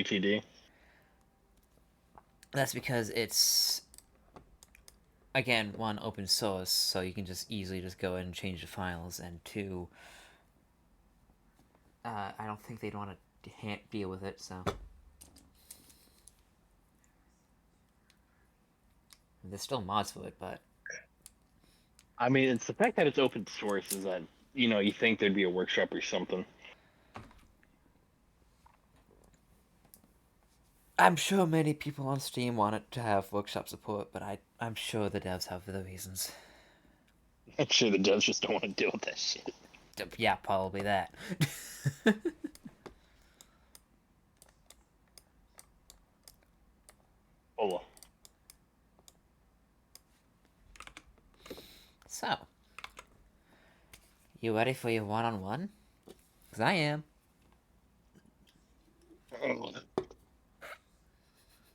GTD? That's because it's, again, one, open source, so you can just easily just go in and change the files, and two, I don't think they'd want to deal with it, so. There's still mods for it, but. I mean, it's the fact that it's open source is that, you think there'd be a workshop or something. I'm sure many people on Steam want it to have workshop support, but I'm sure the devs have other reasons. I'm sure the devs just don't want to deal with that shit. Yeah, probably that. Oh, So, you ready for your one-on-one? Because I am. oh.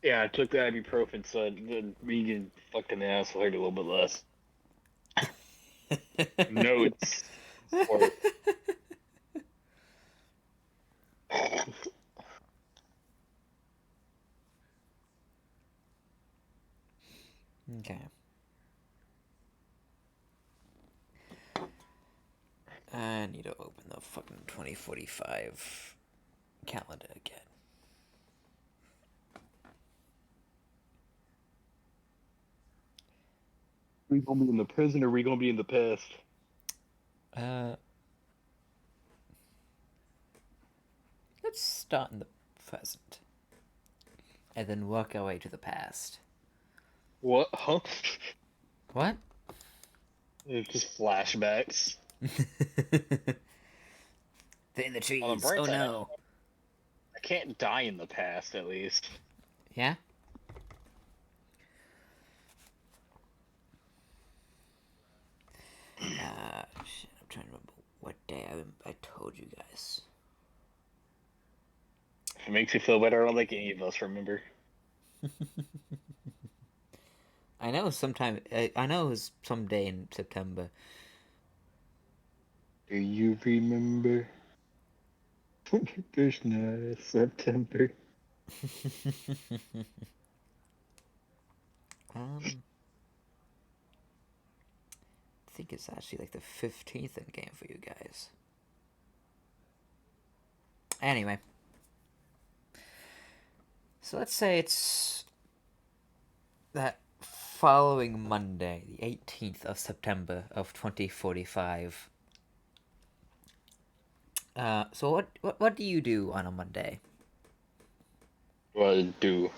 Yeah, I took the ibuprofen, so the vegan fucking ass hurt a little bit less. Notes for Okay. I need to open the fucking 2045 calendar again. we gonna be in the present or we gonna be in the past? Uh, let's start in the present. And then work our way to the past. What? Huh? What? It's just flashbacks. They're in the On the trees. bright Oh side, no. I can't die in the past, at least. Yeah? Shit, I'm trying to remember what day I told you guys. If it makes you feel better, I don't think any of us remember. I know sometime. I know it was some day in September. Do you remember? There's no September. I think it's actually like the 15th in game for you guys. Anyway, so let's say it's that following Monday, the 18th of September of 2045. So what do you do on a Monday? What do?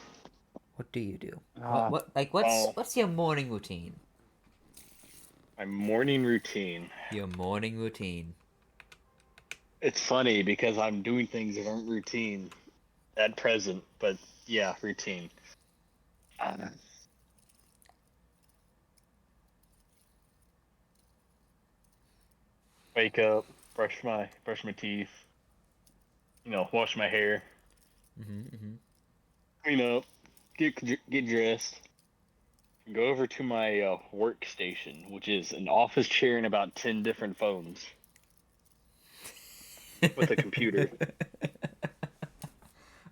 What do you do? Uh, well, What's your morning routine? my morning routine. Your morning routine. It's funny because I'm doing things that aren't routine at present, but yeah, routine. Uh, Wake up, brush my teeth, wash my hair, Mm-hmm. clean up, get dressed, go over to my workstation, which is an office chair and about 10 different phones with a computer.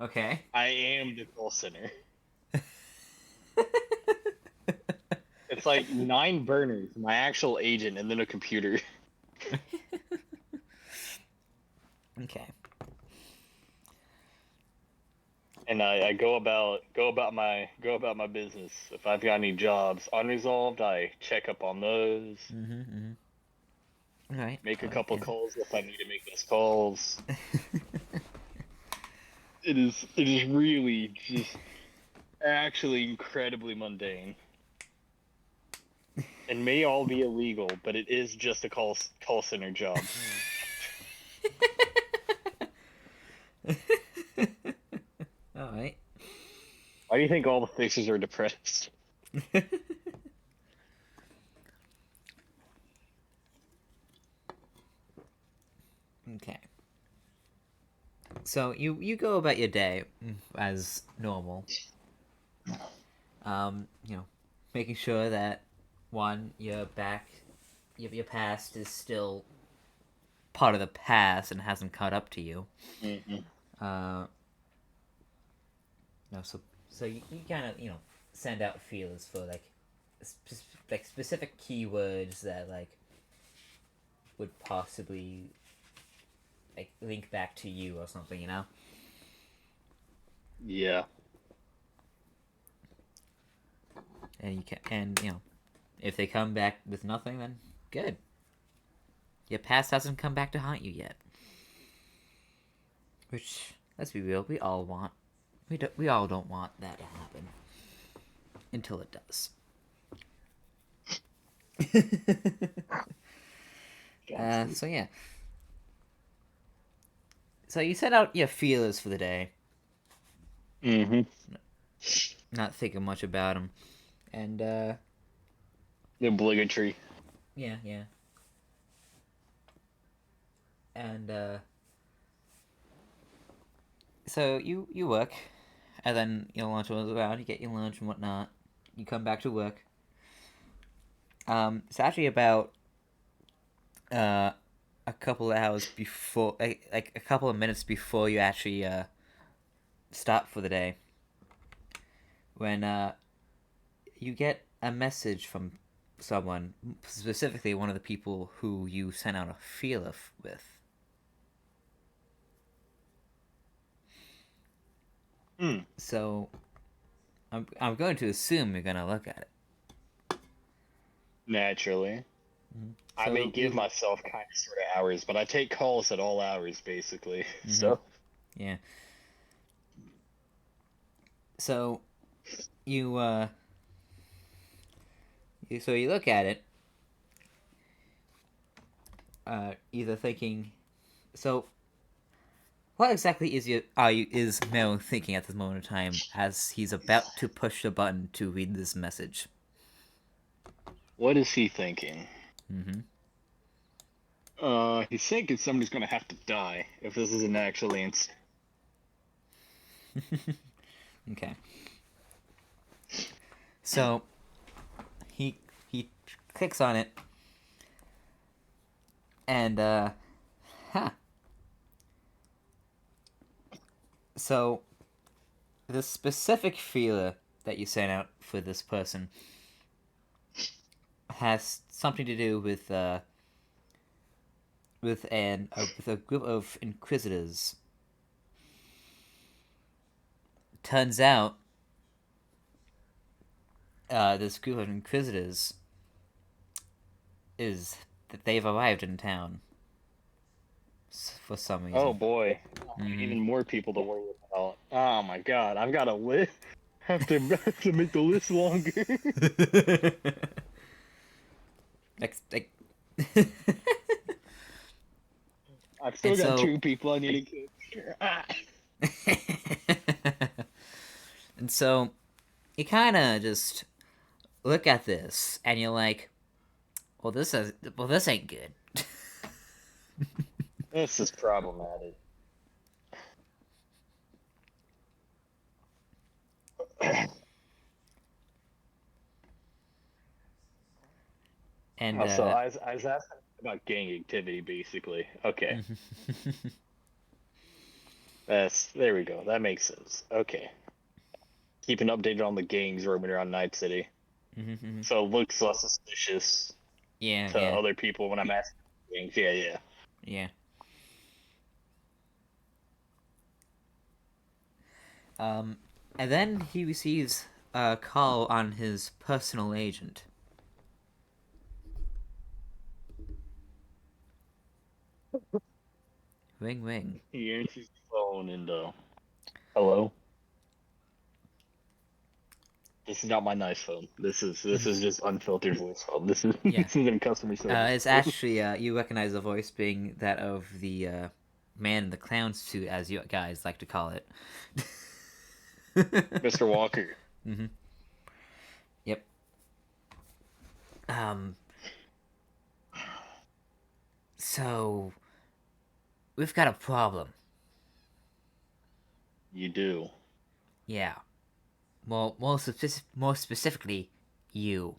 Okay. I am the call center. It's like 9 burners, my actual agent, and then a computer. Okay. And I go about my business. If I've got any jobs unresolved, I check up on those. Mm-hmm. All right. Make a All right. couple calls if I need to make those calls. It is really just actually incredibly mundane. And may all be illegal, but it is just a call center job. All right. Why do you think all the faces are depressed? Okay. So you go about your day as normal. Making sure that one, your past is still part of the past and hasn't caught up to you. Mm-hmm. Uh, No, so you kind of send out feelers for like specific keywords that like would possibly like link back to you or something, Yeah. and you can and if they come back with nothing, then good. Your past hasn't come back to haunt you yet. Which, let's be real, we all want. We all don't want that to happen until it does. So yeah. So you set out your feelers for the day. Mm-hmm. Not thinking much about them, and The obligatory. yeah, yeah, and so you work, and then your lunch rolls around. You get your lunch and whatnot. You come back to work. It's actually about uh, a couple of hours before, like a couple of minutes before you actually stop for the day, when you get a message from someone, specifically one of the people who you sent out a feeler with. Mm. So I'm going to assume you're gonna look at it. Naturally. I may So give myself kind of sort of hours, but I take calls at all hours, basically. mm-hmm, So. yeah. So you you look at it, either thinking, so what exactly is Mel thinking at this moment in time as he's about to push the button to read this message? What is he thinking? Mm-hmm. He's thinking somebody's gonna have to die if this is an actual answer. Okay. So he clicks on it, and huh. So the specific feeler that you sent out for this person has something to do with with a group of inquisitors. Turns out, this group of inquisitors is that they've arrived in town for some Oh reason. boy, Mm-hmm. even more people to worry about. Oh my god, I've got a list. Have to make the list longer. like I've still and got so two people I need to kill. Ah. and so you kind of just look at this and you're like, this ain't good. This is problematic. And So I was asking about gang activity, basically. Okay, that's there we go. That makes sense. Okay, keeping updated on the gangs roaming around Night City, so it looks less suspicious yeah, to yeah, other people when I'm asking gangs. Yeah, yeah. yeah. Um, and then he receives a call on his personal agent. Ring, ring. He answers the phone and hello. This is not my nice phone. This is just unfiltered voice phone. This is Yeah. this isn't a customer service It's phone. actually you recognize the voice being that of the man in the clown suit, as you guys like to call it. Mr. Walker. Mm-hmm. Yep. Um. So we've got a problem. You do. Yeah. Well, more specifically, you.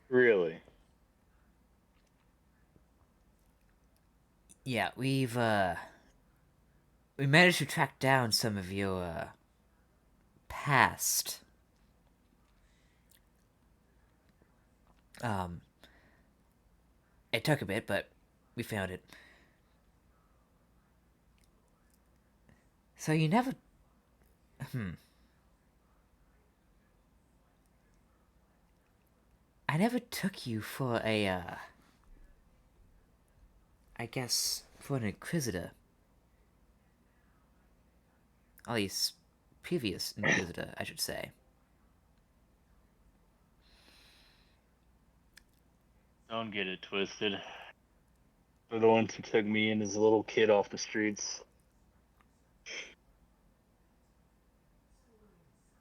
Really? Yeah, we managed to track down some of your past. Um, it took a bit, but we found it. So you never. Hmm. I never took you for a, I guess, for an Inquisitor. At least, previous Inquisitor, I should say. Don't get it twisted. They're the ones who took me and as a little kid off the streets.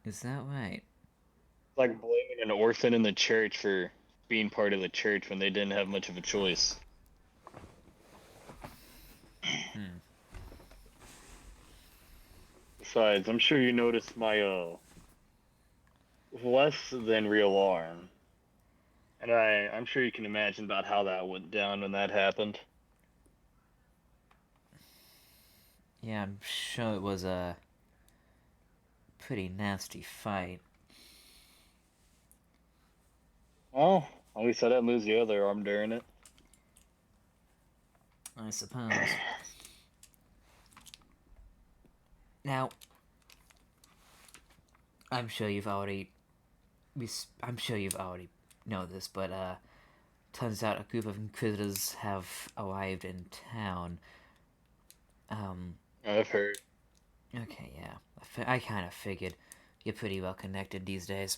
Is that right? It's like blaming an orphan in the church for being part of the church when they didn't have much of a choice. Hmm. Besides, I'm sure you noticed my less than real arm. And I'm sure you can imagine about how that went down when that happened. Yeah, I'm sure it was a pretty nasty fight. Well, at least I didn't lose the other arm during it. I suppose. Now, I'm sure you've already. I'm sure you've already know this, but turns out a group of Inquisitors have arrived in town. Um, I've heard. okay, yeah. I kind of figured. You're pretty well connected these days.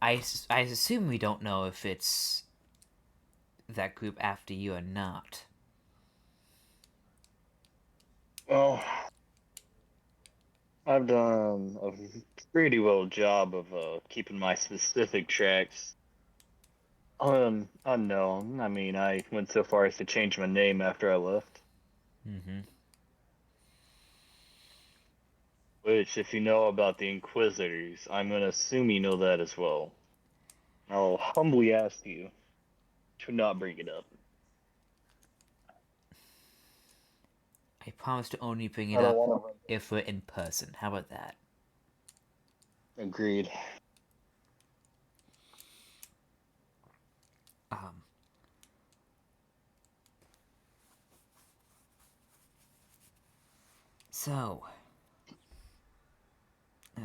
I assume we don't know if it's that group after you or not. Well, I've done a pretty well job of keeping my specific tracks unknown. I mean, I went so far as to change my name after I left. Mm-hmm. Which, if you know about the Inquisitors, I'm gonna assume you know that as well. I'll humbly ask you to not bring it up. I promise to only bring it I don't up want if we're in person. How about that? to. Agreed. Um, so, uh,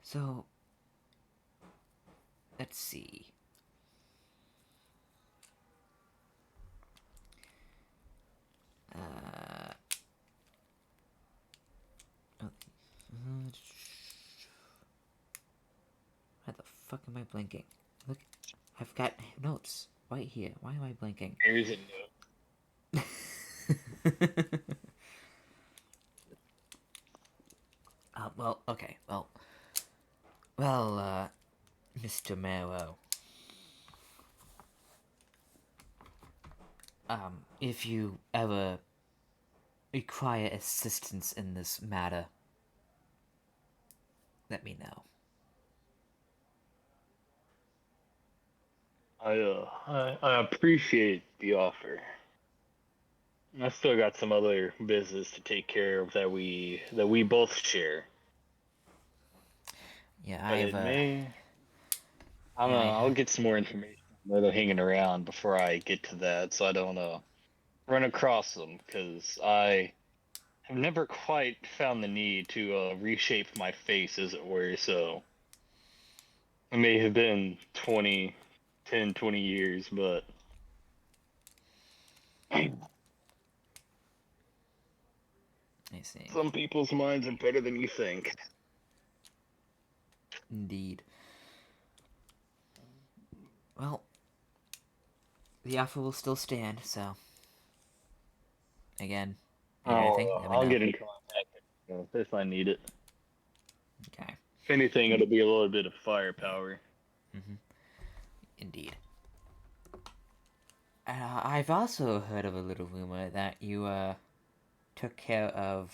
so, let's see. Uh, oh, why the fuck am I blinking? Look, I've got notes right here. Why am I blinking? Here's a note. Well, okay, well, Mr. Marrow. If you ever require assistance in this matter, let me know. I appreciate the offer. I still got some other business to take care of that we both share. Yeah, But I've, it may. I don't yeah, know. I'll get some more information where they're hanging around before I get to that, so I don't run across them. Because I have never quite found the need to reshape my face, as it were. So it may have been 10, 20 years, but I see. some people's minds are better than you think. Indeed. Well, the offer will still stand, so, again, need anything, let me I'll know. get in contact if I need it. Okay. If anything, it'll be a little bit of firepower. Mm-hmm. Indeed. I've also heard of a little rumor that you, took care of,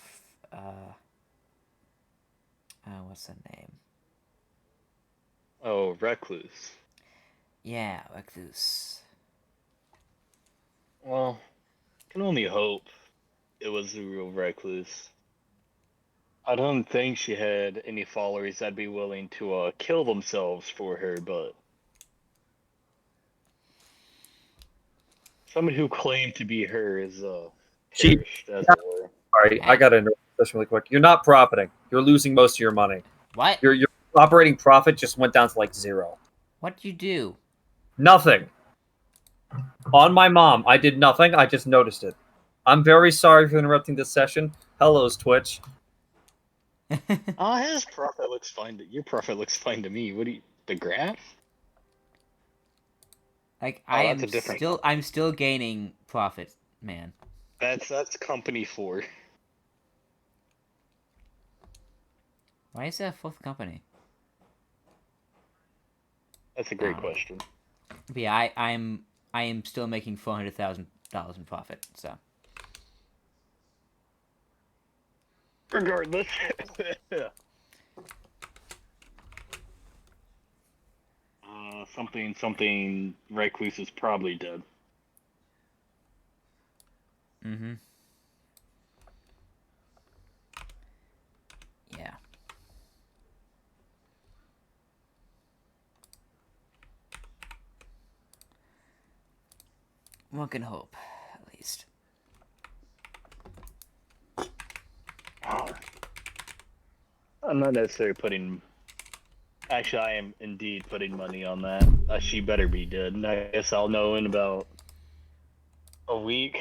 what's her name? Oh, Recluse. Yeah, Recluse. Well, can only hope it was the real Recluse. I don't think she had any followers that'd be willing to kill themselves for her, but someone who claimed to be her is She, perished, as it were. sorry, I got to interrupt this really quick. You're not profiting. You're losing most of your money. What? Your operating profit just went down to like 0. What'd you do? Nothing. On my mom, I did nothing. I just noticed it. I'm very sorry for interrupting this session. Hello's Twitch. His profit looks fine. Your profit looks fine to me. What do you? The graph? Like Oh, that's a different company. I'm still gaining profit, man. That's company 4. Why is there a fourth company? That's a great question. But yeah, I am still making $400,000 in profit. So Regardless. Something Recluse is probably dead. mm-hmm. Yeah. One can hope, at least. I'm not necessarily putting. Actually, I am indeed putting money on that. She better be dead. And I guess I'll know in about a week.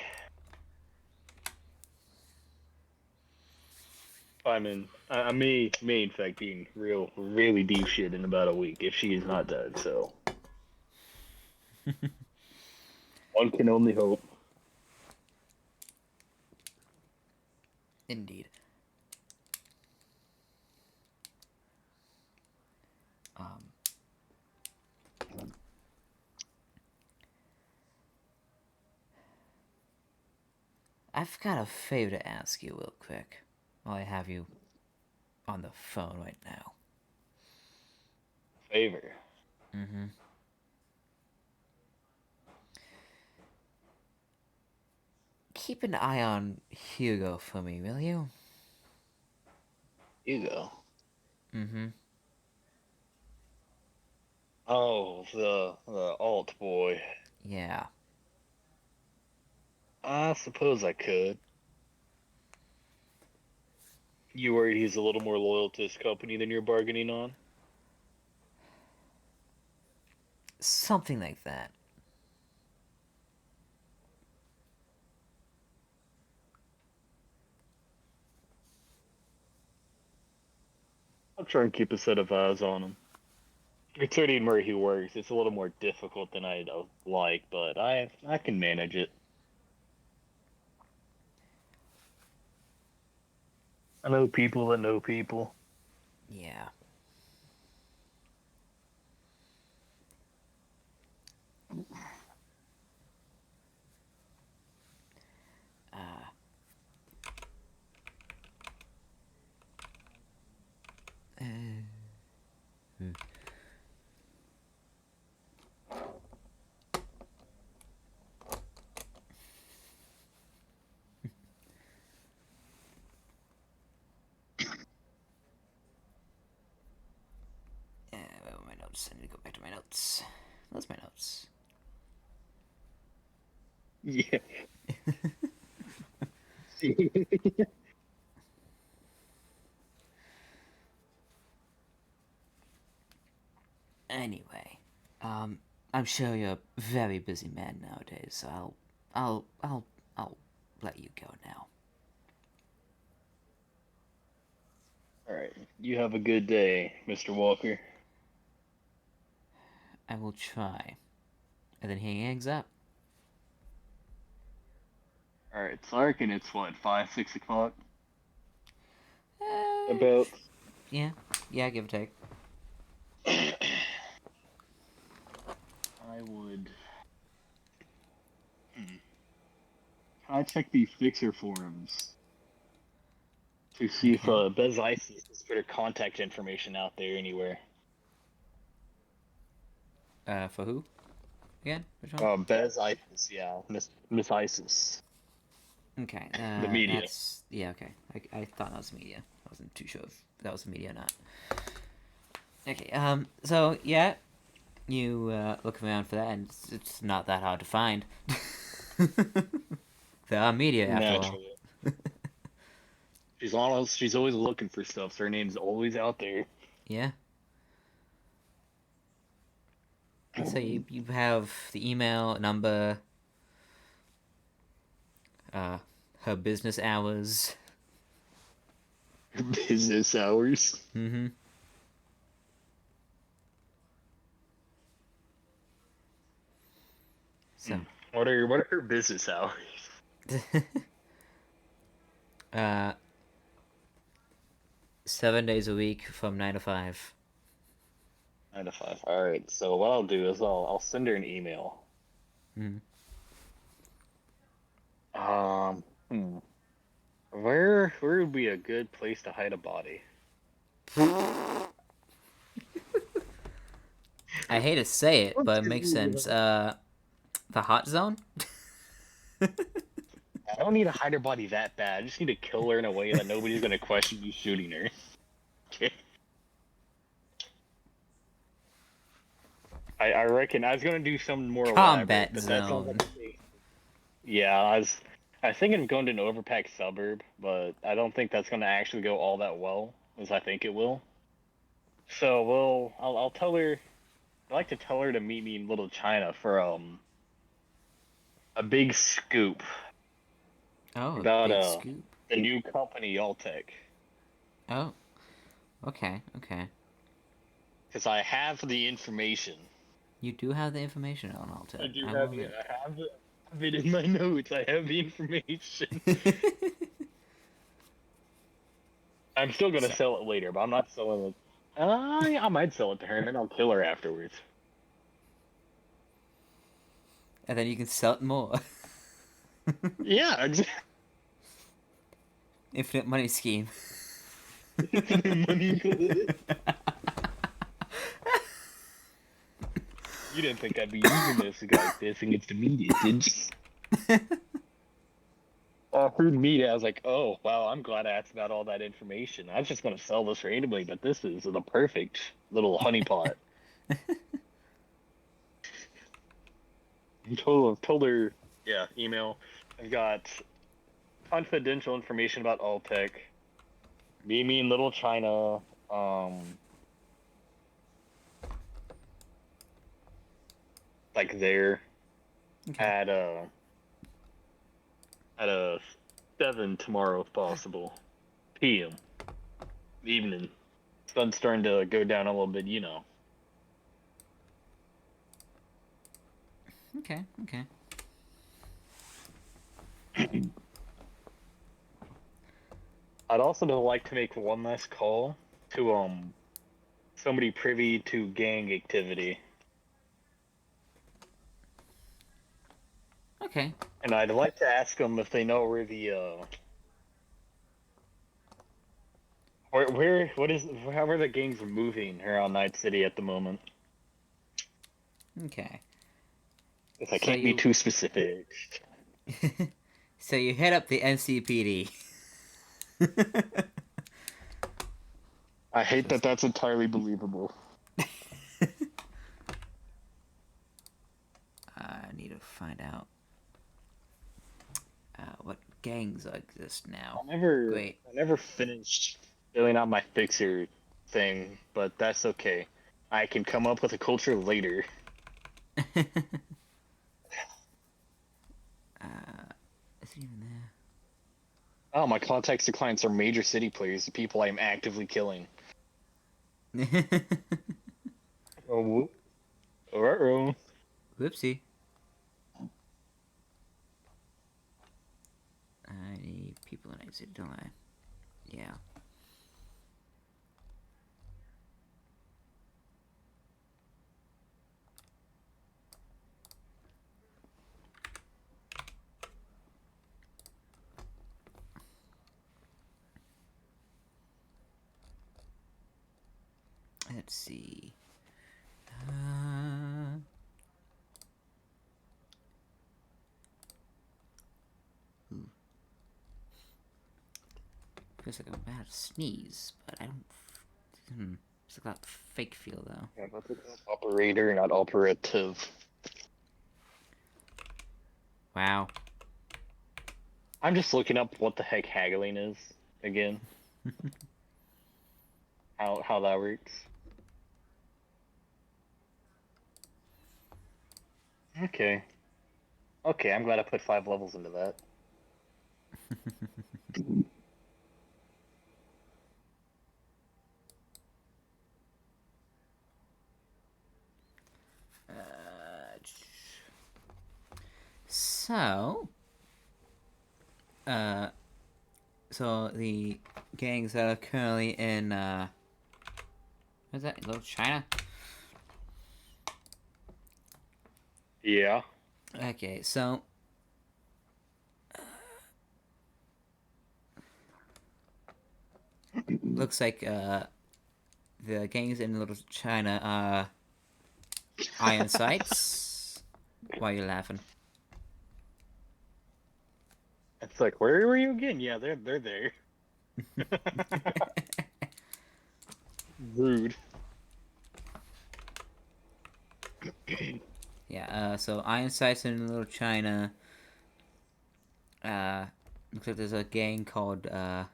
I may in fact be in really deep shit in about a week if she is not dead. So one can only hope. Indeed. I've got a favor to ask you real quick while I have you on the phone right now. Favor. Mm-hmm. Keep an eye on Hugo for me, will you? Hugo. Mm-hmm. Oh, the alt boy. Yeah. I suppose I could. You worried he's a little more loyal to his company than you're bargaining on? Something like that. I'll try and keep a set of eyes on him. Considering where he works, it's a little more difficult than I'd like, but I can manage it. I know people that know people. Yeah. Uh, hmm. Where are my notes? I need to go back to my notes. Where's my notes? Yeah. Anyway, I'm sure you're a very busy man nowadays, so I'll let you go now. All right. You have a good day, Mr. Walker. I will try. And then he hangs up. All right. It's dark and it's what 5, 6 o'clock. Uh, About. yeah, give or take. I would. Can I check the Fixer forums to see if Okay. Bez Isis is sort of contact information out there anywhere. For who? Again? Which one? Bez Isis, yeah, Miss Isis, Okay. the media. That's yeah. Okay. I thought that was media. I wasn't too sure if that was media or not. Okay. So yeah, you look around for that, and it's not that hard to find. There are media after all. Naturally. She's honest. She's always looking for stuff. So her name's always out there. Yeah. So you have the email number, her business hours. Business hours. Mm-hmm. So. What are her business hours? uh, 7 days a week from 9 to 5. 9 to 5. All right. So what I'll do is I'll send her an email. Mm-hmm. Where would be a good place to hide a body? I hate to say it, but it makes sense. The hot zone? I don't need to hide her body that bad. I just need to kill her in a way that nobody's gonna question you shooting her. Okay. I reckon I was gonna do something more Combat elaborate, but that's all. zone. Yeah, I was thinking of going to an overpacked suburb, but I don't think that's gonna actually go all that well as I think it will. So I'll tell her. I'd like to tell her to meet me in Little China for a big scoop Oh, a about big scoop. the new company Alltech. Oh, okay, okay. Because I have the information. You do have the information on Alta. I do have it. I have it in my notes. I have the information. I'm still gonna So- sell it later, but I'm not selling it. I might sell it to her, and then I'll kill her afterwards. And then you can sell it more. Yeah, exactly. Infinite money scheme. Money. You didn't think I'd be using this like this against the media, did you? Offered media, I was like, oh wow, I'm glad I asked about all that information. I was just gonna sell this randomly, but this is the perfect little honeypot. Told her, yeah, email. I've got confidential information about Alltech. Meet me in Little China. Like there Okay. at a 7 tomorrow if possible. PM. Evening. Sun's starting to go down a little bit, you know. Okay, okay. I'd also like to make one last call to somebody privy to gang activity. Okay. And I'd like to ask them if they know where the how are the gangs moving around Night City at the moment? Okay. If I So can't be you- too specific. So you hit up the NCPD. I hate that that's entirely believable. I need to find out what gangs exist now. I never finished filling out my fixer thing, but that's okay. I can come up with a culture later. Is it even there? Oh, my contacts to clients are major city players, the people I am actively killing. Oh, whoop. Uh-oh. Whoopsie. I need people in exit, don't I? Yeah. Let's see. Feels like I'm about to sneeze, but I don't. It's like that fake feel though. Yeah, but it's operator, not operative. Wow. I'm just looking up what the heck haggling is again. How that works. Okay. Okay, I'm glad I put 5 levels into that. So, so the gangs that are currently in, what's that? Little China? Yeah. Okay, so, looks like, the gangs in Little China are Iron Sights. Why are you laughing? It's like, where were you again? Yeah, they're there. Rude. Yeah, so Iron Sights in Little China. Looks like there's a gang called, the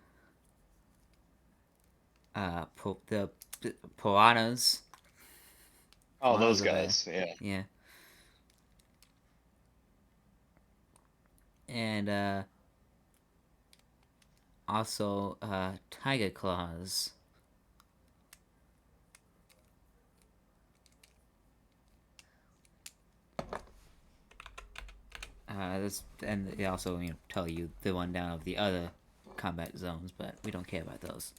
Piranhas. Oh, those Piranhas are there. guys. Yeah. Yeah. And, also, Tiger Claws. And they also, tell you the rundown of the other combat zones, but we don't care about those.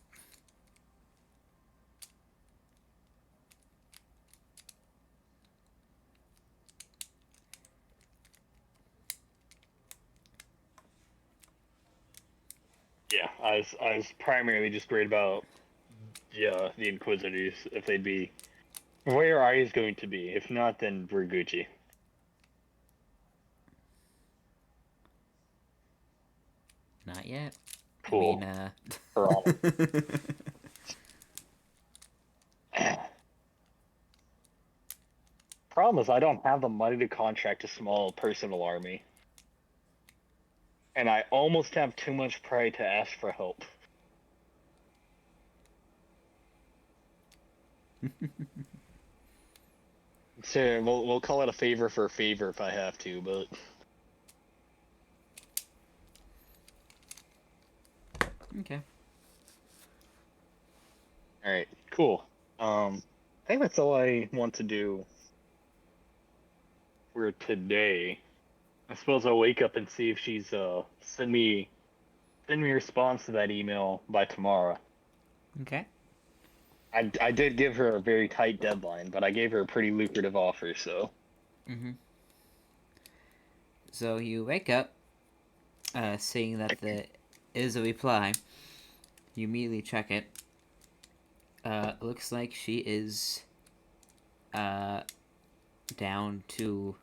Yeah, I was primarily just worried about the Inquisitors, if they'd be where are you going to be? If not, then we're Gucci. Not yet. Cool. I Piranha. Problem is, I don't have the money to contract a small personal army, and I almost have too much pride to ask for help. So we'll call it a favor for a favor if I have to, but Okay. all right, cool. I think that's all I want to do for today. I suppose I'll wake up and see if she's send me a response to that email by tomorrow. Okay. I did give her a very tight deadline, but I gave her a pretty lucrative offer, so. So you wake up, seeing that there is a reply. You immediately check it. Looks like she is down to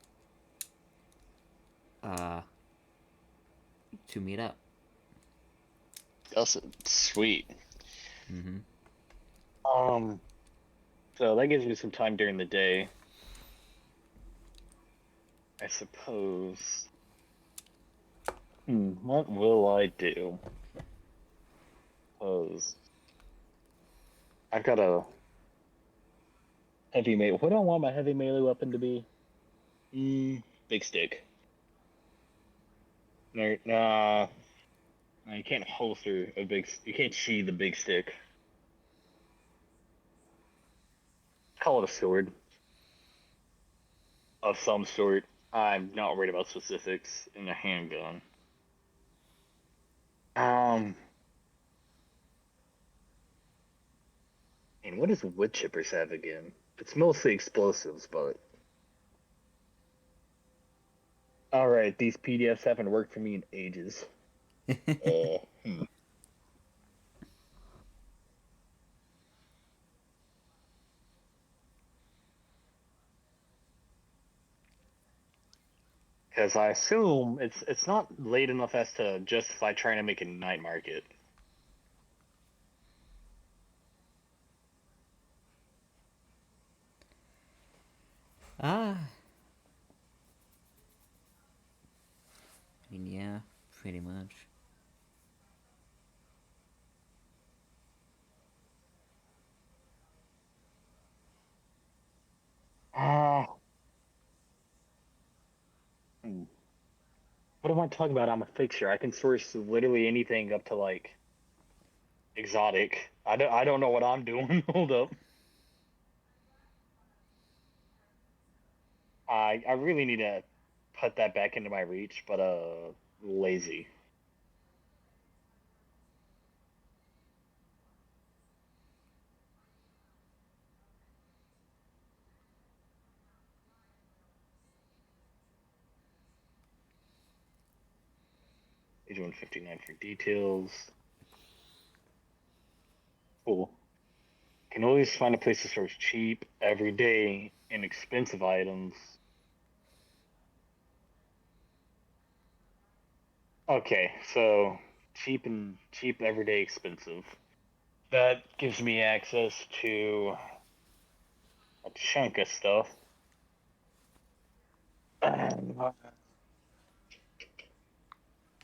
meet up. That's sweet. Mm-hmm. So that gives me some time during the day. I suppose. What will I do? Suppose. I've got a heavy melee. What do I want my heavy melee weapon to be? Big stick. No, nah. You can't holster a big. You can't sheathe a big stick. Call it a sword of some sort. I'm not worried about specifics in a handgun. And what does wood chippers have again? It's mostly explosives, but. Alright, these PDFs haven't worked for me in ages. Hmm. Because I assume it's not late enough as to justify trying to make a night market. I mean, yeah, pretty much. Ah, what am I talking about? I'm a fixture. I can source literally anything up to like exotic. I don't know what I'm doing. Hold up. I really need to put that back into my reach, but lazy. Page 159 for details. Cool. Can always find a place to source cheap, everyday, inexpensive items. Okay, so cheap, everyday, expensive. That gives me access to a chunk of stuff.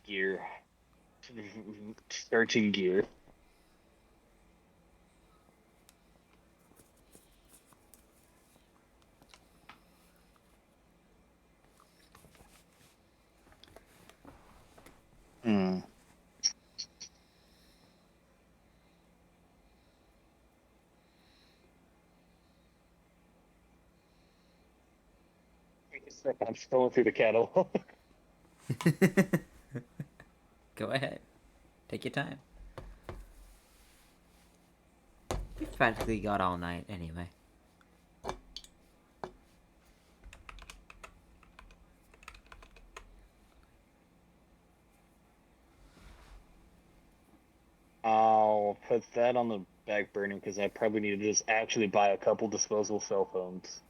Gear. Searching gear. Hmm. Wait a second, I'm scrolling through the catalog. Go ahead. Take your time. We've practically got all night anyway. I'll put that on the back burner because I probably need to just actually buy a couple disposable cell phones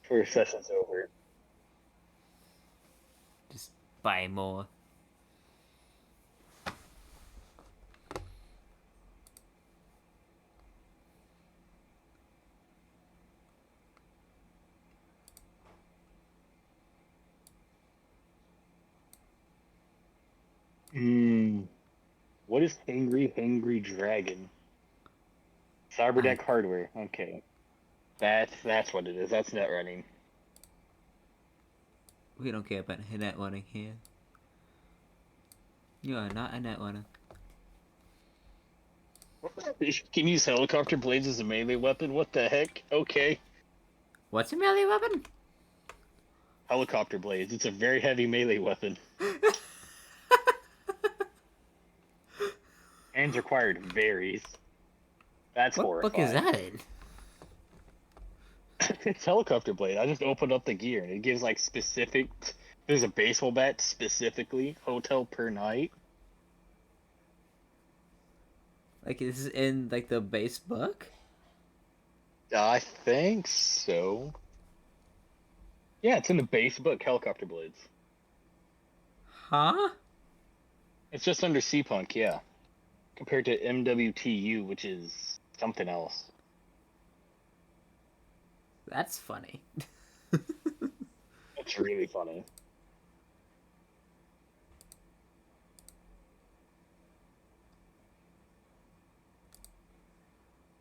for sessions over. Just buy more. Hmm. What is Hangry Dragon? I Cyberdeck hardware. Okay, that's what it is. That's net running. We don't care about net running here. You are not a net runner. You can use helicopter blades as a melee weapon. What the heck? Okay, What's a melee weapon? helicopter blades. It's a very heavy melee weapon. Hands required varies. That's What book is horrifying. that in? It's helicopter blade. I just opened up the gear and it gives like specific. There's a baseball bat specifically. Hotel per night. Like, is this in, like, the base book? I think so. Yeah, it's in the base book, helicopter blades. Huh? It's just under C-Punk, yeah. Compared to MWTU, which is something else. That's funny. It's really funny.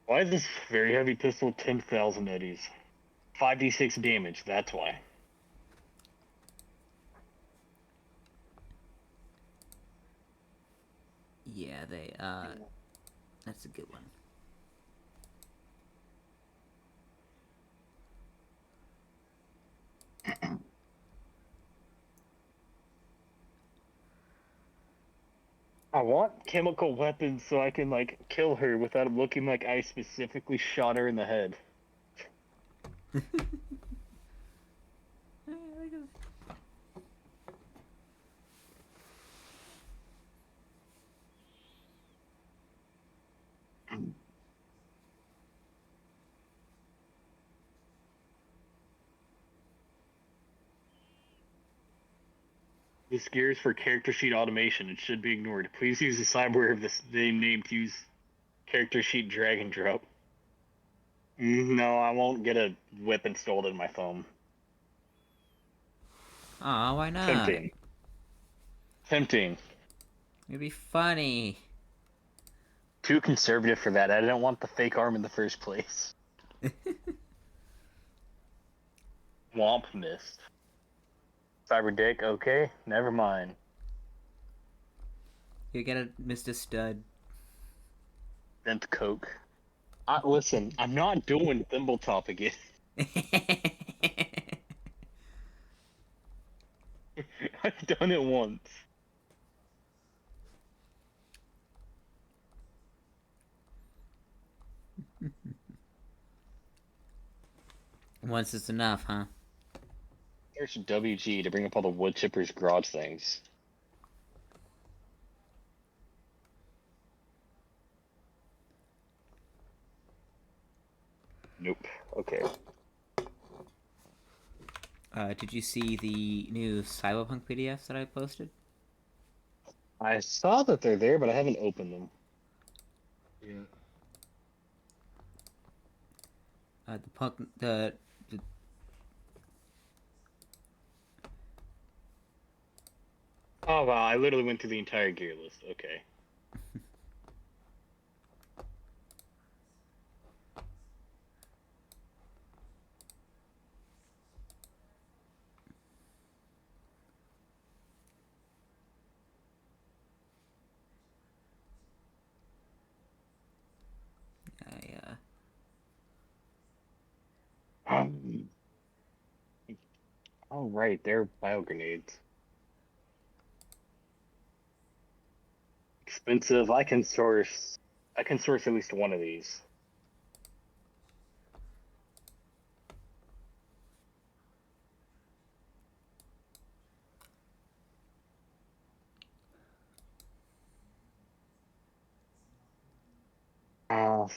Why is this very heavy pistol 10,000 eddies? 5d6 damage, that's why. Yeah, that's a good one. I want chemical weapons so I can, like, kill her without it looking like I specifically shot her in the head. This gear is for character sheet automation. It should be ignored. Please use the cyberware of this name to use character sheet drag and drop. No, I won't get a whip installed in my phone. Aw, why not? Tempting. Tempting. It'd be funny. Too conservative for that. I didn't want the fake arm in the first place. Womp missed. Cyber dick, okay, never mind. You get a Mr. Stud. Bent Coke. Listen, I'm not doing thimble top again. I've done it once. Once is enough, huh? Search WG to bring up all the wood chippers garage things. Nope. Okay. Did you see the new Cyberpunk PDFs that I posted? I saw that they're there, but I haven't opened them. Yeah. The Oh wow, I literally went through the entire gear list. Okay. Oh right, they're bio grenades. Expensive. I can source at least one of these.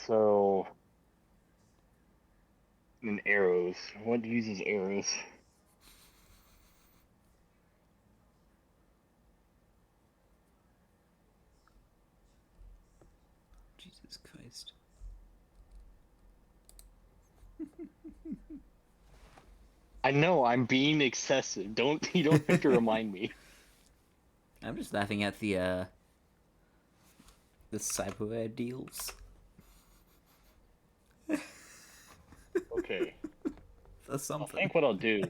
So and arrows. What uses arrows? Jesus Christ. I know I'm being excessive. You don't have to remind me. I'm just laughing at the cyberware deals. Okay. For something. I think what I'll do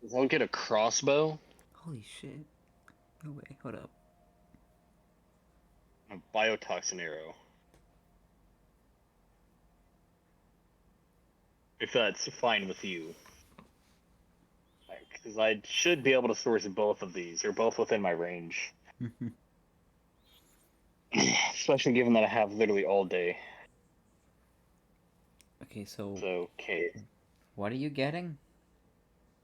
is I'll get a crossbow. Holy shit. No way, hold up. A biotoxin arrow. If that's fine with you. Because I should be able to source both of these. They're both within my range. Especially given that I have literally all day. Okay, so Okay. what are you getting?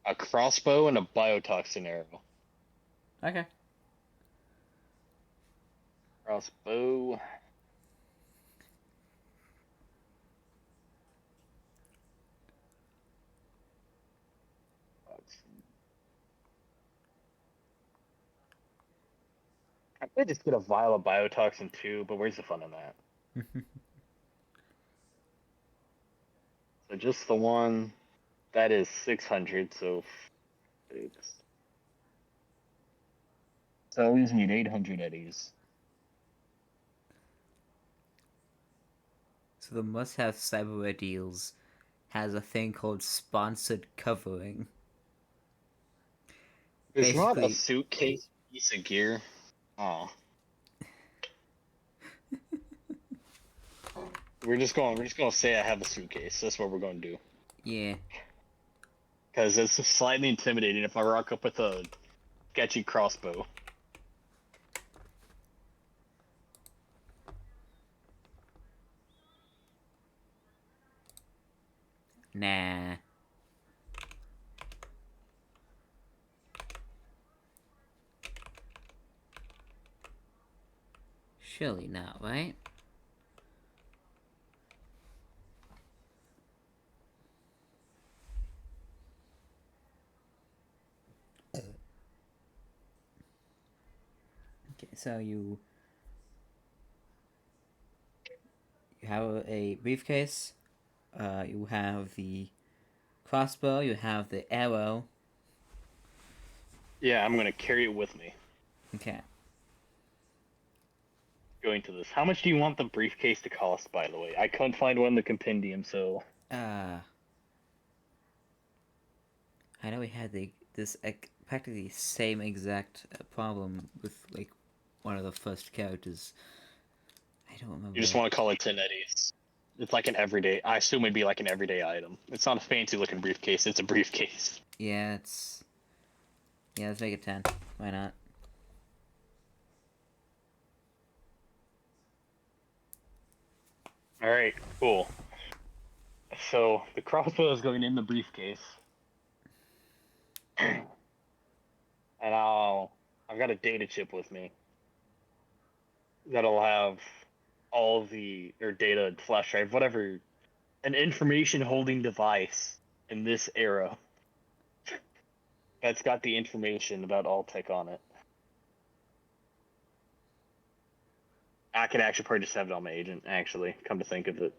A crossbow and a biotoxin arrow. Okay. Crossbow. I could just get a vial of biotoxin too, but where's the fun in that? So just the one. That is 600, so I always need 800 eddies. So the must-have cyberware deals has a thing called sponsored covering. It's not a Basically, suitcase piece of gear. Oh. We're just gonna say I have a suitcase. That's what we're gonna do. yeah. Because it's slightly intimidating if I rock up with a sketchy crossbow. Nah. Surely not, right? so you have a briefcase. You have the crossbow. You have the arrow. Yeah, I'm gonna carry it with me. Okay. Going to this. How much do you want the briefcase to cost, by the way? I couldn't find one in the compendium, so I know we had this practically same exact problem with like one of the first characters. I don't remember. you just want to call it 10 eddies. It's like an everyday. I assume it'd be like an everyday item. It's not a fancy looking briefcase. It's a briefcase. Yeah, it's. Yeah, let's make it 10. Why not? All right, cool. So the crossbow is going in the briefcase, and I've got a data chip with me that'll have all the or data flash drive, whatever, an information holding device in this era that's got the information about Alltech on it. I could actually probably just have it on my agent, actually, come to think of it.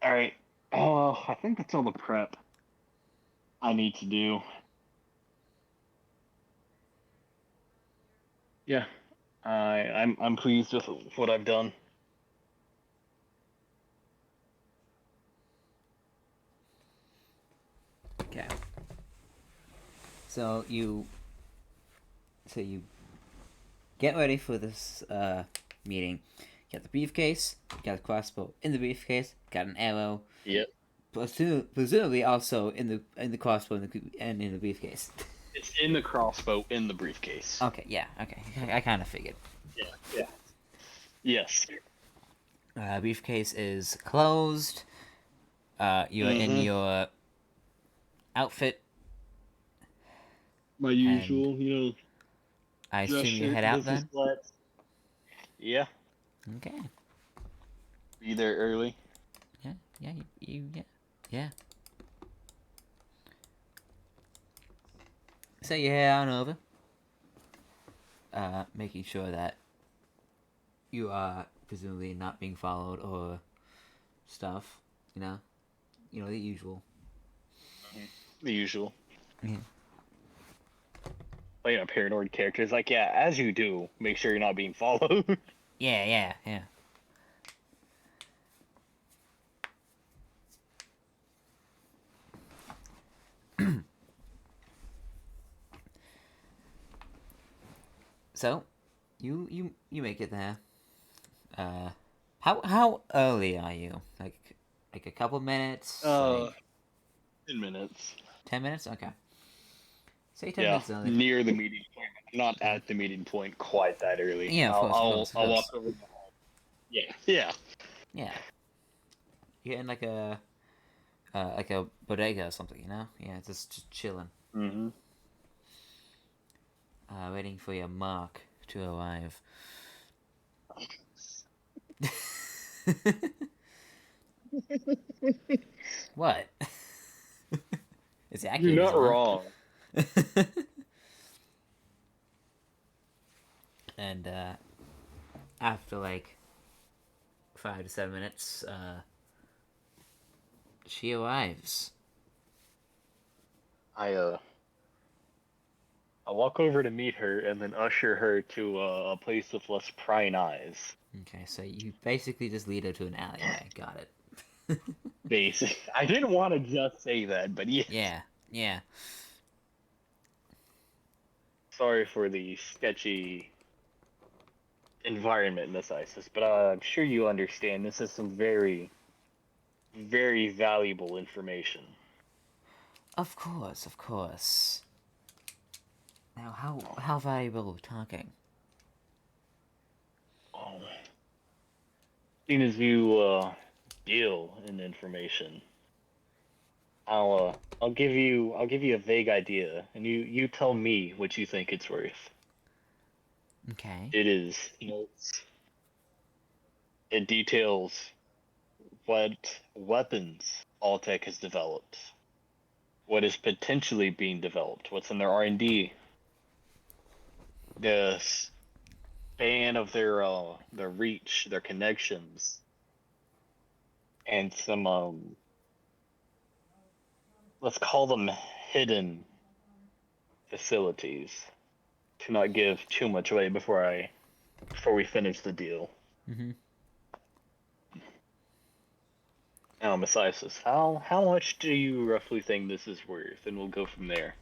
Alright. I think that's all the prep I need to do. Yeah. I'm pleased with what I've done. Okay. So you get ready for this meeting. You got the briefcase, you got the crossbow in the briefcase, got an arrow. Yep. Presumably also in the crossbow and in the briefcase. It's in the crossbow in the briefcase. Okay, yeah, okay. I kind of figured. Yeah. Yes. Briefcase is closed. You're in your outfit. My usual, you know. I assume you head out then? Yeah. Okay. Be there early. Yeah. So you head on over. Making sure that you are presumably not being followed or stuff. You know the usual. The usual. Yeah. Playing a paranoid character is like, yeah, as you do, make sure you're not being followed. Yeah. So, you make it there. How early are you? Like a couple minutes? 10 minutes. 10 minutes? Okay. Say 10 Yeah, minutes early. near the meeting point. Not at the meeting point quite that early. Yeah, of course. I'll walk over the hall. Yeah. Yeah. You're in like a bodega or something, you know? Yeah, just chilling. Mm-hmm. Waiting for your mark to arrive. What? It's accurate. You're not wrong. And after like 5 to 7 minutes, she arrives. I walk over to meet her and then usher her to a place with less prying eyes. Okay, so you basically just lead her to an alleyway. Got it. Basic. I didn't want to just say that, but yeah. Yeah. Sorry for the sketchy environment in this ISIS, but I'm sure you understand this is some very, very valuable information. Of course. Now, how valuable are we talking? Oh. Seeing as you deal in information, I'll give you a vague idea, and you tell me what you think it's worth. Okay. It details what weapons Alltech has developed, what is potentially being developed, what's in their R&D, the span of their reach, their connections, and some let's call them hidden facilities to not give too much away before we finish the deal. Mm-hmm. Now, Messias, how much do you roughly think this is worth? And we'll go from there.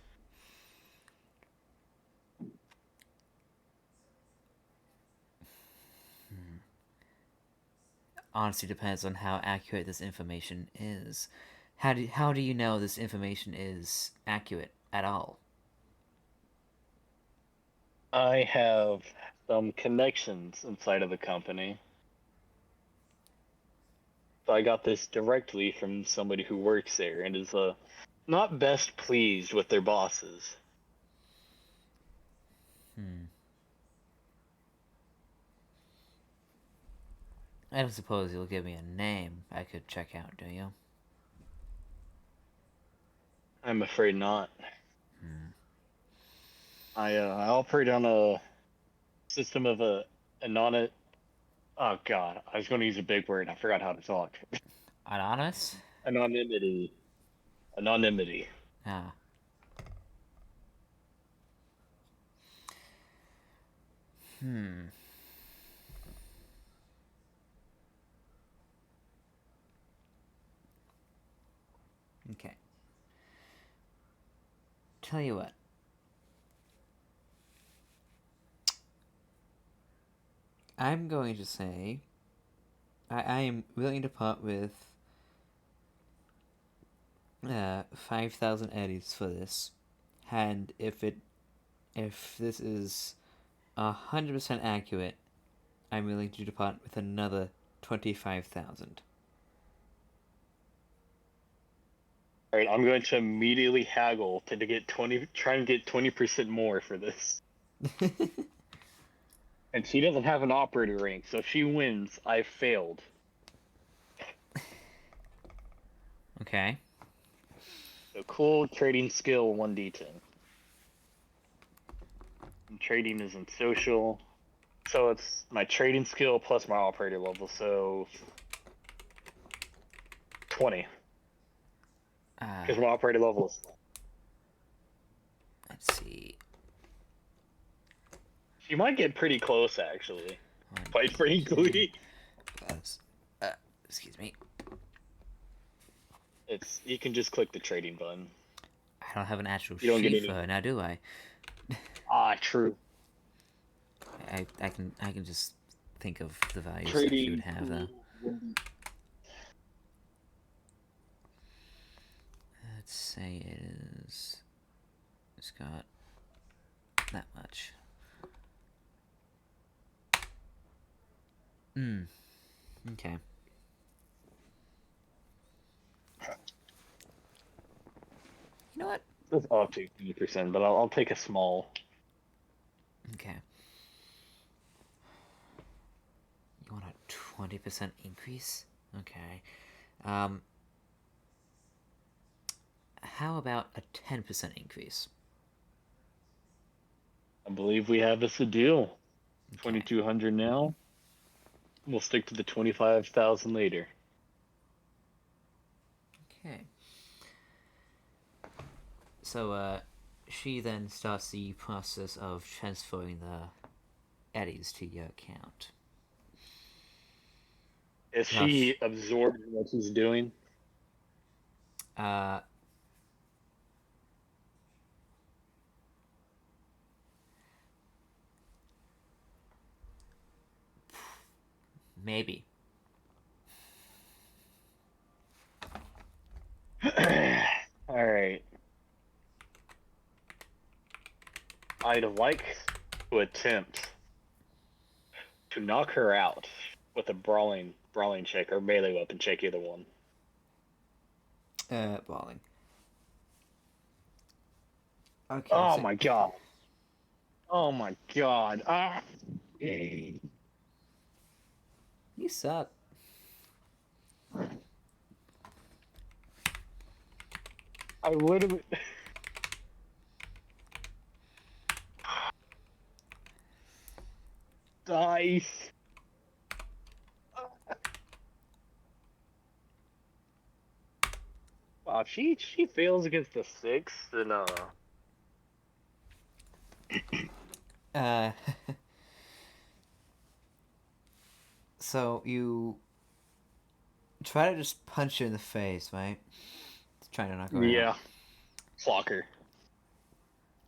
Honestly, depends on how accurate this information is. How do you know this information is accurate at all? I have some connections inside of the company. So I got this directly from somebody who works there and is not best pleased with their bosses. Hmm. I don't suppose you'll give me a name I could check out, do you? I'm afraid not. Hmm. I operate on a system of a non. Oh God, I was going to use a big word. I forgot how to talk. Anonymous? Anonymity. Anonymity. Ah. Hmm. Okay. Tell you what. I'm going to say I am willing to part with 5,000 eddies for this, and if this is 100% accurate, I'm willing to depart with another 25,000. All right, I'm going to immediately haggle to get 20, try and get 20% more for this. And she doesn't have an operator rank, so if she wins, I failed. Okay. So cool trading skill 1d10. And trading is in social. So it's my trading skill plus my operator level, so 20. Because my operator level is. Let's see. She might get pretty close, actually. One, Quite frankly. plus, excuse me. It's you can just click the trading button. I don't have an actual You don't get sheet for any. her now, do I? Ah, true. I can just think of the values that she would Trading. have though. Let's say it's got that much. Okay. You know what? It's up to 50%, but I'll take a small. Okay. You want a 20% increase? Okay. How about a 10% increase? I believe we have this a deal. Okay. 2,200 now. We'll stick to the 25,000 later. Okay. So, she then starts the process of transferring the eddies to your account. Is she absorbed in what she's doing? Uh, maybe. All right. I'd like to attempt to knock her out with a brawling check or melee weapon check, either one. Balling. Okay. Oh So my god. Oh my god. Ah. you suck. I literally. dice. Wow, she fails against the 6, and Uh, so you try to just punch her in the face, right? Trying to knock her out. yeah, clock her.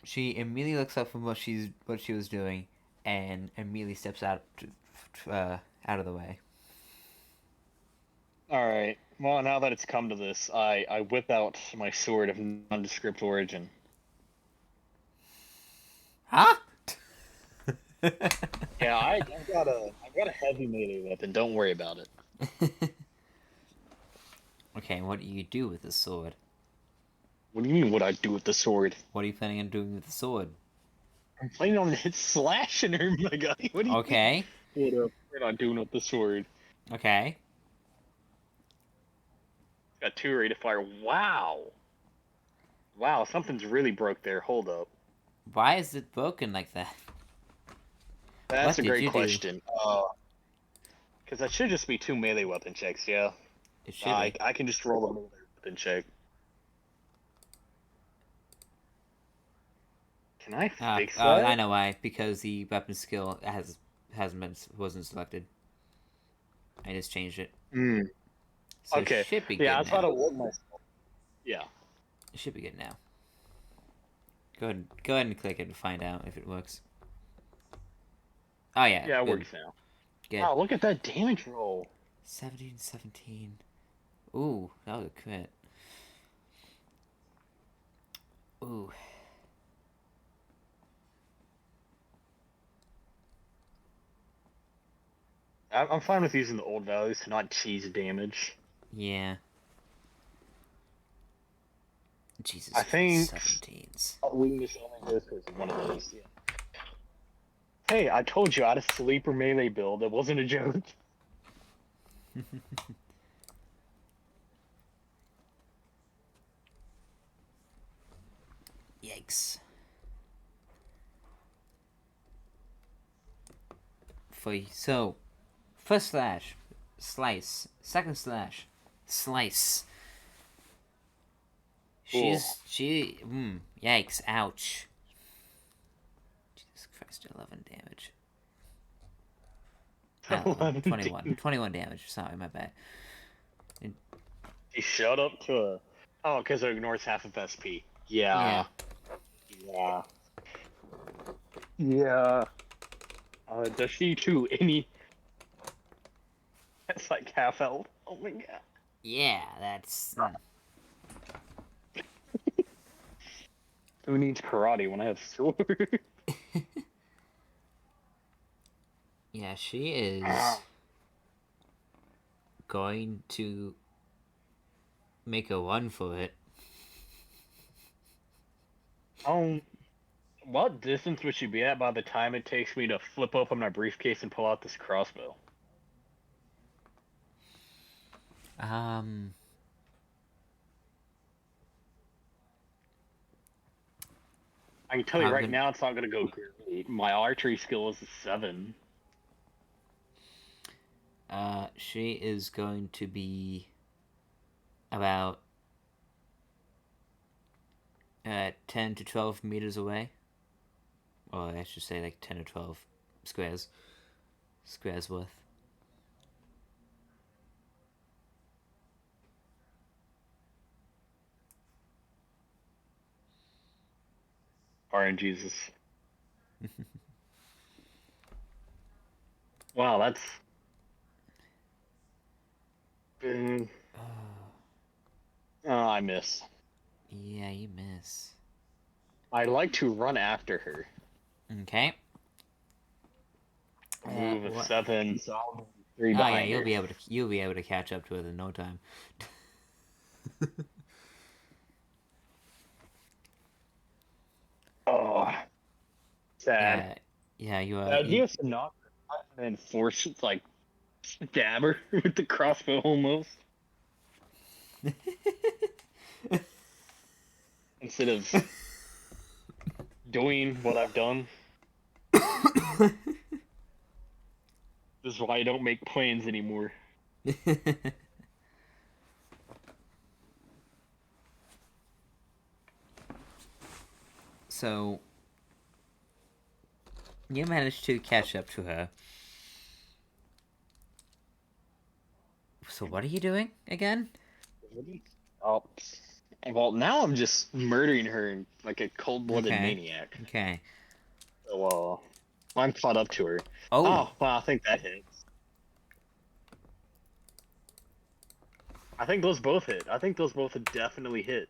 She immediately looks up from what she was doing, and immediately steps out out of the way. All right. Well, now that it's come to this, I whip out my sword of nondescript origin. Huh? Yeah, I've got a heavy melee weapon. Don't worry about it. Okay, what do you do with the sword? What do you mean? What I do with the sword? What are you planning on doing with the sword? I'm planning on slashing her, my guy. What do you Okay. mean? What we're not doing with the sword? Okay. Got 2 rate of fire. Wow. Wow, something's really broke there. Hold up. Why is it broken like that? That's What a did great you do? question. Because that should just be 2 melee weapon checks. Yeah. It should be. I can just roll a melee weapon check. Can I fix that? I know why. Because the weapon skill wasn't selected. I just changed it. Hmm. So Okay. it should be Yeah, I good thought now. it was myself. Yeah. It should be good now. Go ahead and click it to find out if it works. Oh yeah. Yeah, it Good. works now. Good. Wow, look at that damage roll. 17. Ooh, that was a crit. Ooh. I'm fine with using the old values to not cheese damage. Yeah. Jesus. I think 17s. weakness only goes because one of those. Yeah. Hey, I told you I had a sleeper melee build. That wasn't a joke. Yikes. So, first slash, slice. Second slash, slice. Yikes, ouch. Jesus Christ, 11 damage. 21 damage, sorry, my bad. He showed up to a... Oh, because it ignores half of SP. Yeah. Yeah. Does she too? Any... That's like half health. Oh my god. Yeah, that's... Who needs karate when I have sword? Yeah, she is going to make a run for it. What distance would she be at by the time it takes me to flip open my briefcase and pull out this crossbow? I can tell you right now, it's not gonna go great. My archery skill is a 7. She is going to be about 10 to 12 meters away. Or I should say like 10 or 12 squares worth. RNGesus. Wow, that's... Oh, I miss. Yeah, you miss. I'd like to run after her. Okay. Move of 7, so I'll move 3 Oh behind yeah, her. you'll be able to catch up to it in no time. Oh, sad. Yeah, you are. The idea is to knock her out and then force, like, stab her with the crossbow almost. Instead of doing what I've done. This is why I don't make plans anymore. So, you managed to catch up to her. So what are you doing again? Oh, well, now I'm just murdering her like a cold-blooded Okay. maniac. Okay. So, I'm caught up to her. Oh. Oh, well, I think that hits. I think those both hit. I think those both definitely hit.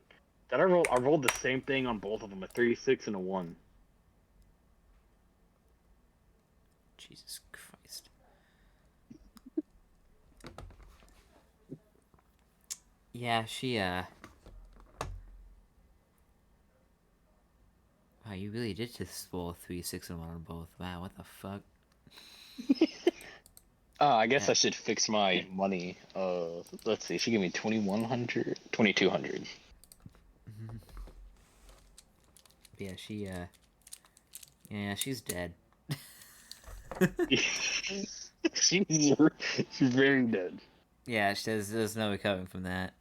Did I roll? I rolled the same thing on both of them, a 3, 6, and a 1. Jesus Christ. Yeah, she, Wow, you really did just roll 3, 6, and 1 on both. Wow, what the fuck? I guess Yeah. I should fix my money. Let's see. She gave me 2,100, 2,200. Yeah, she, yeah, she's dead. she's, she's very dead. Yeah, there's no recovering from that.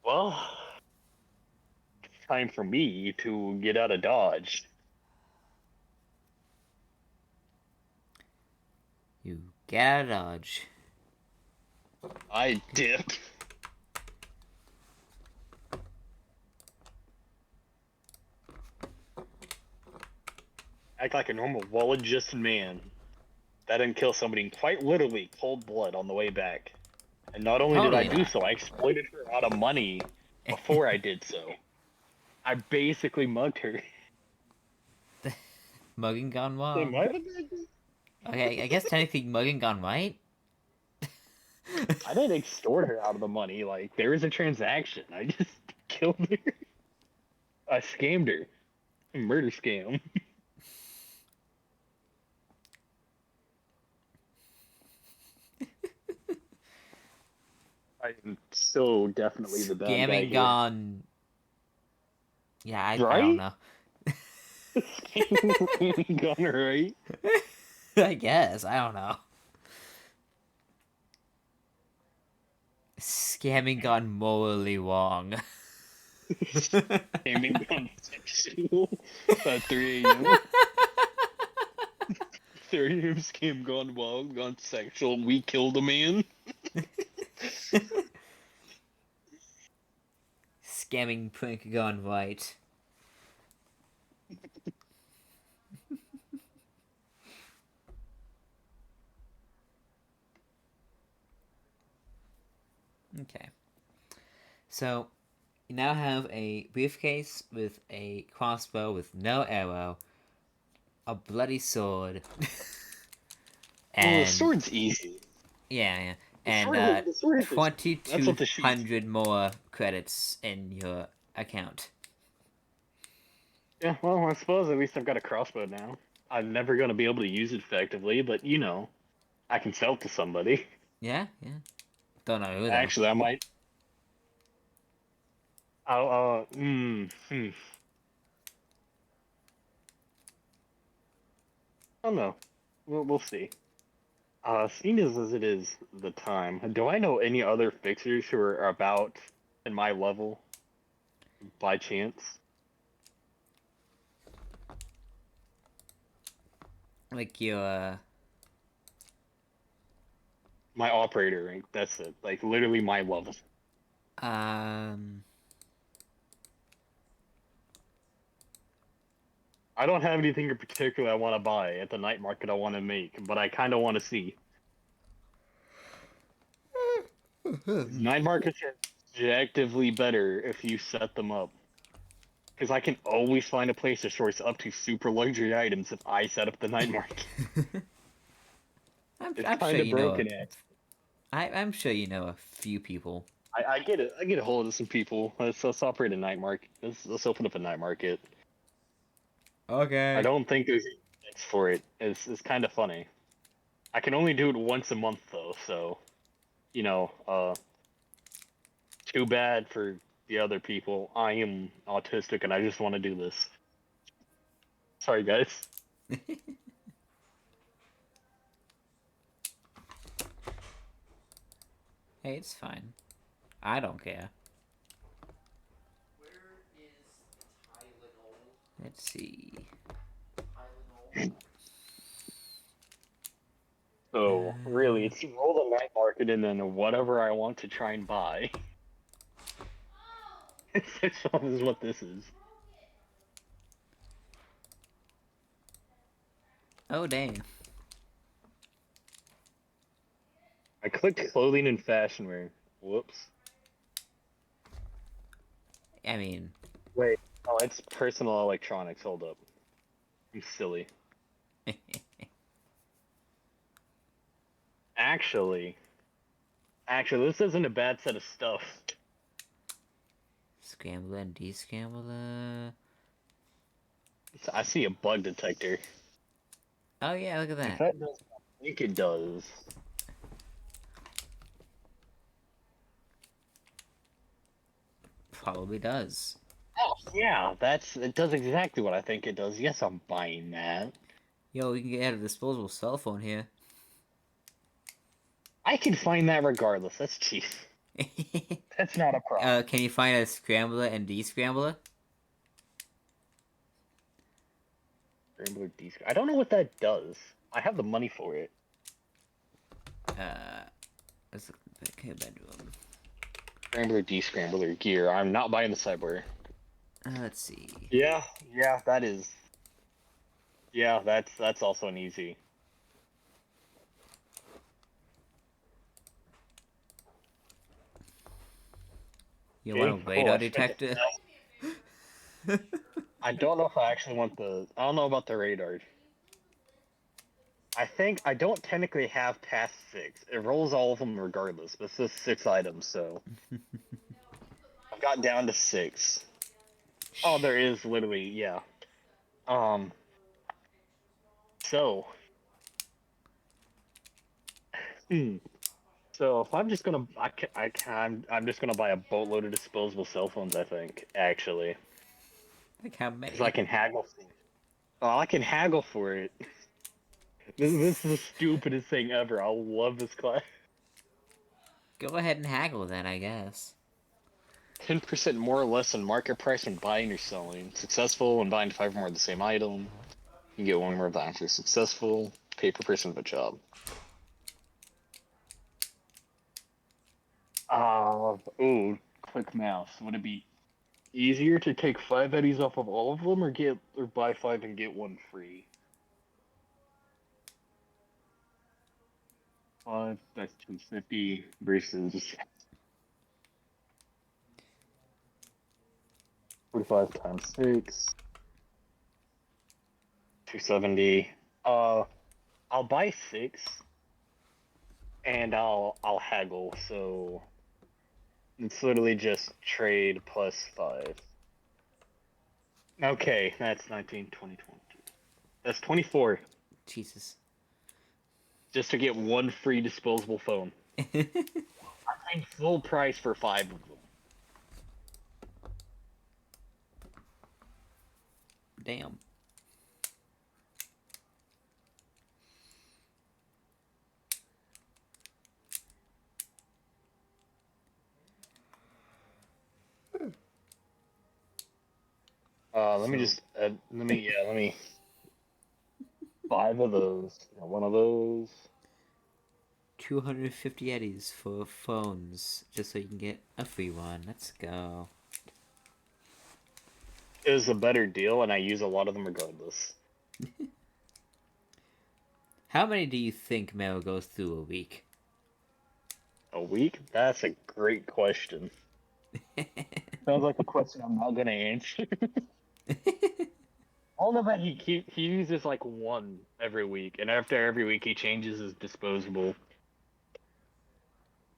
Well, time for me to get out of Dodge. You get out of Dodge. I dip. Act like a normal, well-adjusted man. That didn't kill somebody in quite literally cold blood on the way back. And not only did I Totally do not. so, I exploited her out of money before I did so. I basically mugged her. Mugging gone They wrong. might have been. Okay, I guess technically mugging gone right. I didn't extort her out of the money. Like, there was a transaction. I just killed her. I scammed her. A murder scam. I am so definitely the bad guy Scamming here. gone. Yeah, I don't Right? know. Scamming gone right? I guess. I don't know. Scamming gone morally wrong. Scamming gone sexual at 3 a.m. 3 a.m. scam gone wild, gone sexual. We killed a man. Scamming prank gone right. Okay. So, you now have a briefcase with a crossbow with no arrow, a bloody sword, Well, the and sword's easy. yeah, The and sword, the sword is that's what the shoot's for. 2,200 more credits in your account. Yeah, well, I suppose at least I've got a crossbow now. I'm never going to be able to use it effectively, but I can sell it to somebody. Yeah, yeah. Don't know who though. Actually, I might. I don't know. We'll see. Seeing as it is the time, do I know any other fixers who are about in my level by chance? Like your My operator rank. That's it. Like literally my level. um I don't have anything in particular I want to buy at the night market I want to make, but I kind of want to see. Night markets are objectively better if you set them up. Because I can always find a place to source up to super luxury items if I set up the night market. It's I'm sure kind of you know broken, actually. I'm sure you know a few people. I get it. I get a hold of some people. Let's operate a night market. Let's open up a night market. I Okay. don't think there's index for it. It's kind of funny. I can only do it once a month though, so you know, too bad for the other people. I am autistic and I just want to do this. Sorry, guys. Hey, it's fine. I don't care. Let's see. So really, it's roll the night market and then whatever I want to try and buy. This is what this is. Oh, dang. I clicked clothing and fashion wear. Whoops. I mean, Wait. Oh, it's personal electronics. Hold up. I'm silly. Actually, this isn't a bad set of stuff. Scrambler and descrambler. I see a bug detector. Oh, yeah, look at If that. that does what I think it does. Probably does. Oh, yeah, it does exactly what I think it does. Yes, I'm buying that. Yo, we can get a disposable cell phone here. I can find that regardless. That's cheap. That's not a problem. Can you find a scrambler and descrambler? Rainbow Disc. I don't know what that does. I have the money for it. Let's look back in the bedroom. Scrambler, descrambler, gear. I'm not buying the cyber. Let's see. Yeah, that is. Yeah, that's also an easy. You want a Okay, radar I spent detector? I don't know if I actually want the. I don't know about the radar. I think I don't technically have past 6. It rolls all of them regardless, but it's just 6 items, so I've got down to 6. Oh, there is literally, yeah. Um. So. Hmm. So if I'm just gonna, I'm just gonna buy a boatload of disposable cell phones. I think actually, Like how because I many? can haggle. Oh, I can haggle for it. This is the stupidest thing ever. I love this class. Go ahead and haggle then, I guess. 10% more or less than market price when buying or selling. Successful when buying 5 or more of the same item. You get 1 more of the after successful. Pay per person of a job. Ooh, quick mouse. Would it be easier to take 5 eddies off of all of them, or buy 5 and get 1 free? 5, that's 250 versus 45 times 6, 270. I'll buy 6 and I'll haggle. So it's literally just trade plus 5. Okay, that's 19, 20, 22. That's 24 Jesus. just to get 1 free disposable phone. I'm paying full price for 5 of them. Damn. Let me just let me 5 of those. One of those. 250 eddies for phones, just so you can get a free one. Let's go. Is a better deal, and I use a lot of them regardless. How many do you think Marrow goes through a week? A week? That's a great question. Sounds like a question I'm not gonna answer. All know that he uses like 1 every week, and after every week he changes his disposable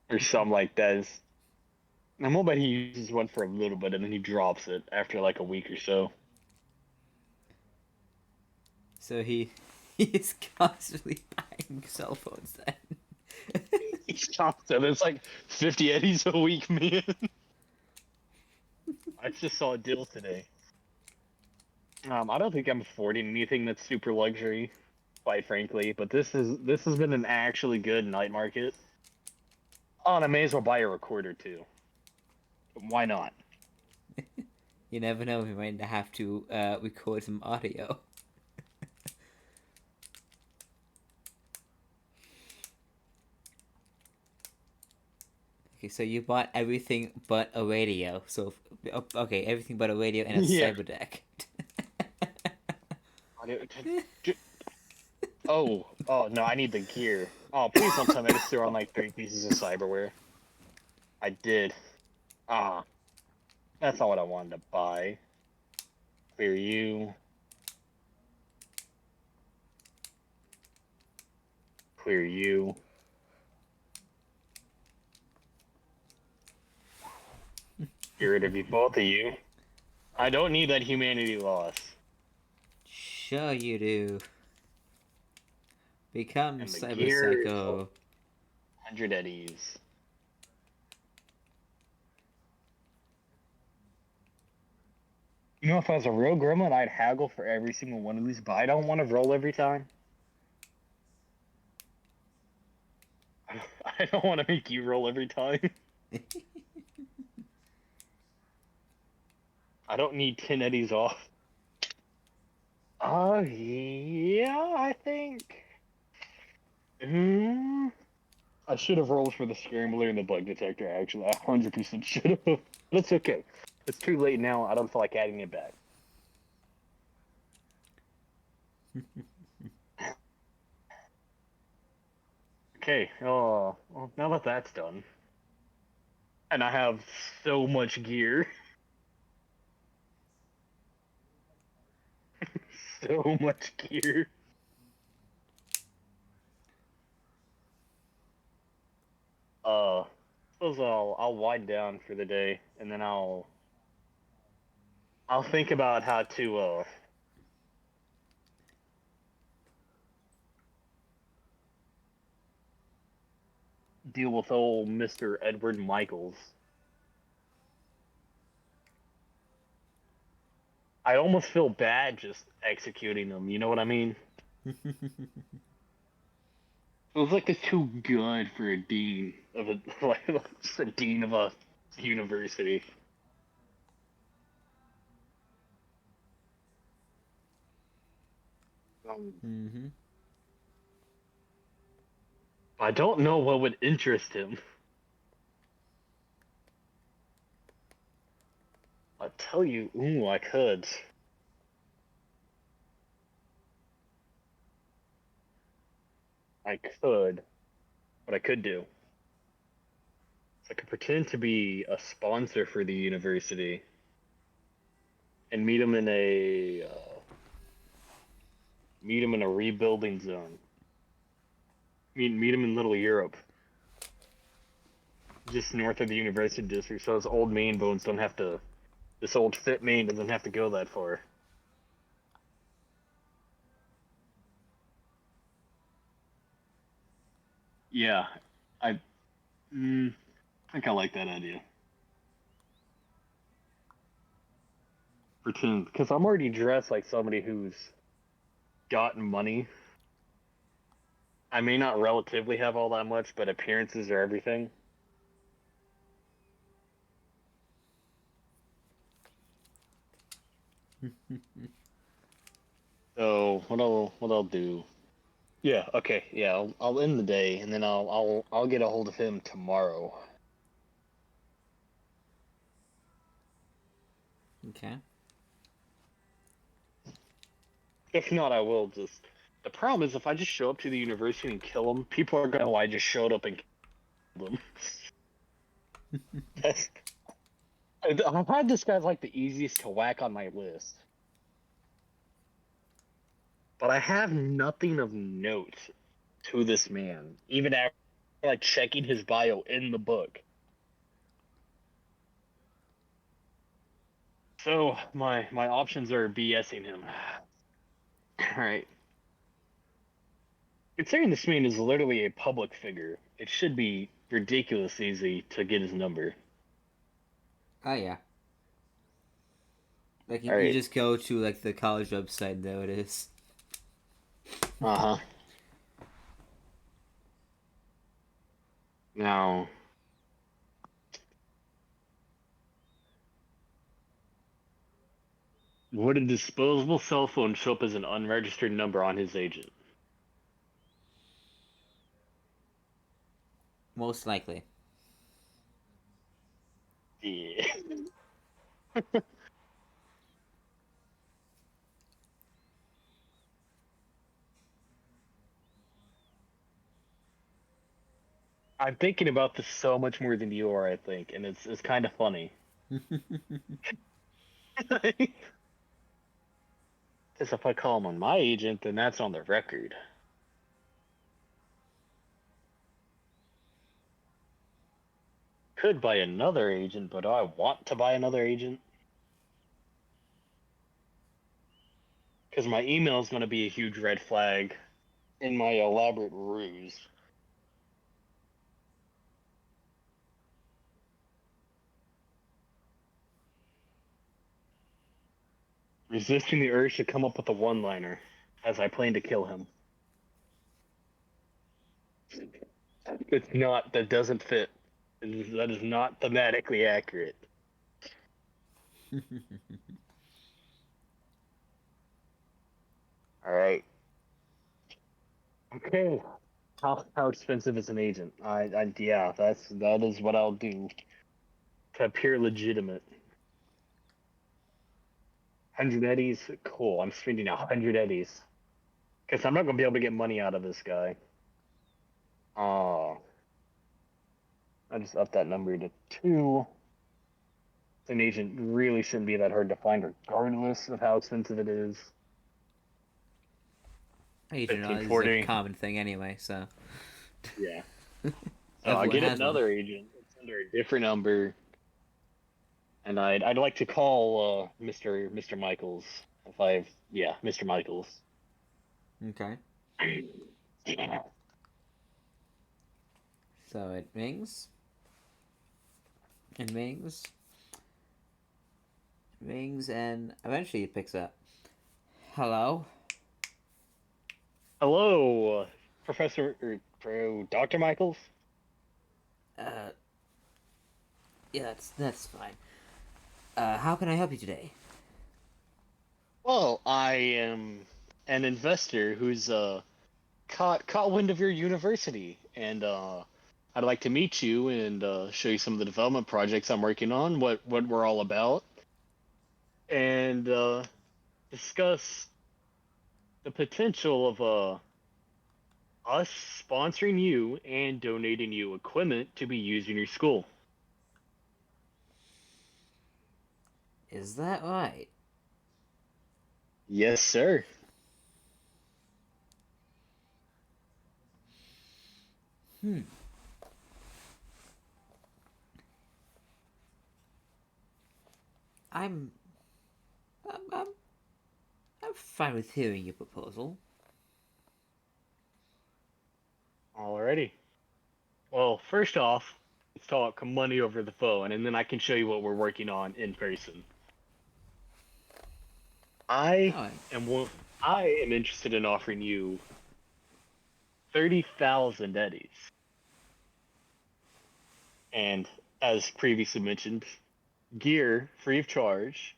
or something like that. I'm gonna bet he uses 1 for a little bit and then he drops it after like a week or so. So he's constantly buying cell phones then. He's constant. It's like 50 eddies a week, man. I just saw a deal today. I don't think I'm affording anything that's super luxury, quite frankly. But this has been an actually good night market. Oh, and I may as well buy a recorder too. Why not? You never know, we might have to record some audio. Okay, so you bought everything but a radio. So, okay, everything but a radio and a Yeah. cyber deck. Oh no, I need the gear. Oh, please don't tell me I just threw on like 3 pieces of cyberware. I did. Ah, that's not what I wanted to buy. Clear you. Clear you. Get rid of you, both of you. I don't need that humanity loss. Sure you do. Become And the Cyber gear is Psycho. 100 eddies. You know, if I was a real gremlin, I'd haggle for every single one of these, but I don't want to roll every time. I don't want to make you roll every time. I don't need 10 eddies off. Yeah, I think. I should have rolled for the scrambler and the bug detector, actually. I 100% should have. But it's okay. It's too late now. I don't feel like adding it back. Okay, well, now that that's done, and I have so much gear, so much gear. Suppose I'll wind down for the day, and then I'll think about how to deal with old Mr. Edward Michaels. I almost feel bad just executing them. You know what I mean? It was like it's too good for a dean of a like just a dean of a university. Mm-hmm. I don't know what would interest him. I tell you, I could. I could. What I could do. I could pretend to be a sponsor for the university and meet him in a rebuilding zone. Meet him in Little Europe, just north of the university district, so his old main bones don't have to. This old fit main doesn't have to go that far. Yeah, I think I like that idea. Pretend, because I'm already dressed like somebody who's gotten money. I may not relatively have all that much, but appearances are everything. So what I'll do? Yeah, okay, yeah, I'll end the day, and then I'll get a hold of him tomorrow. Okay. If not, I will just. The problem is if I just show up to the university and kill him, people are gonna know I just showed up and killed him. That's, I've had this guy's like the easiest to whack on my list, but I have nothing of note to this man, even after like checking his bio in the book. So my options are BSing him. All right. Considering this man is literally a public figure, it should be ridiculous easy to get his number. Oh yeah. Like All you right. just go to like the college website, there it is. Uh huh. Now, Would a disposable cell phone show up as an unregistered number on his agent? Most likely. Yeah. I'm thinking about this so much more than you are, I think, and it's kind of funny. Because if I call him on my agent, then that's on the record. Could buy another agent, but do I want to buy another agent? Because my email is going to be a huge red flag in my elaborate ruse. Resisting the urge to come up with a one-liner, as I plan to kill him. It's not. That doesn't fit. That is not thematically accurate. All right. Okay. How expensive is an agent? Yeah, that is what I'll do to appear legitimate. 100 eddies, cool. I'm spending 100 eddies because I'm not gonna be able to get money out of this guy. Oh, I just upped that number to 2. An agent really shouldn't be that hard to find, regardless of how expensive it is. Agent is a 1540. common thing anyway, so. Yeah. So I'll Everyone get has one. another agent. It's under a different number, and I'd like to call Mr. Michaels if I've Mr. Michaels. Okay. So it rings. It rings. It rings, and eventually it picks up. Hello? Hello, Professor Dr. Michaels. Uh, yeah, that's fine. How can I help you today? Well, I am an investor who's caught wind of your university, and I'd like to meet you and show you some of the development projects I'm working on, what we're all about, and discuss the potential of us sponsoring you and donating you equipment to be used in your school. Is that right? Yes, sir. Hmm. I'm, I'm, I'm, I'm fine with hearing your proposal. Alrighty. Well, first off, let's talk money over the phone, and then I can show you what we're working on in person. I Alright. am I am interested in offering you 30,000 eddies, and as previously mentioned, gear free of charge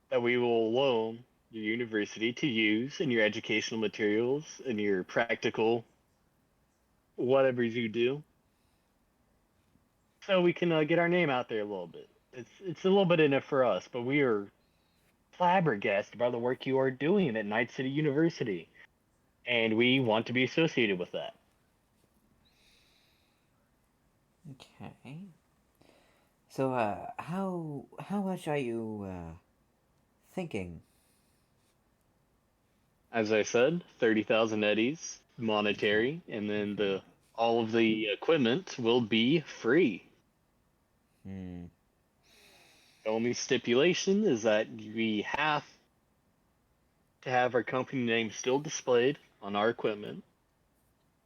that we will loan your university to use in your educational materials and your practical whatever you do, so we can get our name out there a little bit. It's a little bit in it for us, but we are flabbergasted by the work you are doing at Night City University, and we want to be associated with that. Okay. So, how much are you, thinking? As I said, 30,000 eddies monetary, and then the all of the equipment will be free. Hmm. The only stipulation is that we have to have our company name still displayed on our equipment,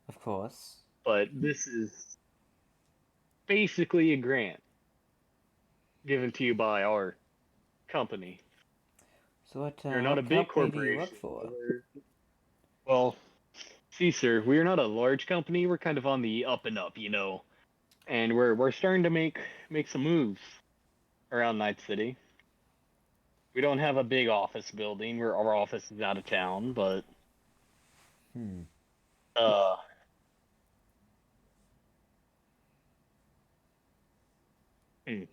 Of course. but this is basically a grant given to you by our company. So We're not a what big company do you work corporation. for? Well, see, sir, we are not a large company. We're kind of on the up and up, and we're starting to make some moves around Night City. We don't have a big office building where our office is out of town, but Hmm. uh, hmm,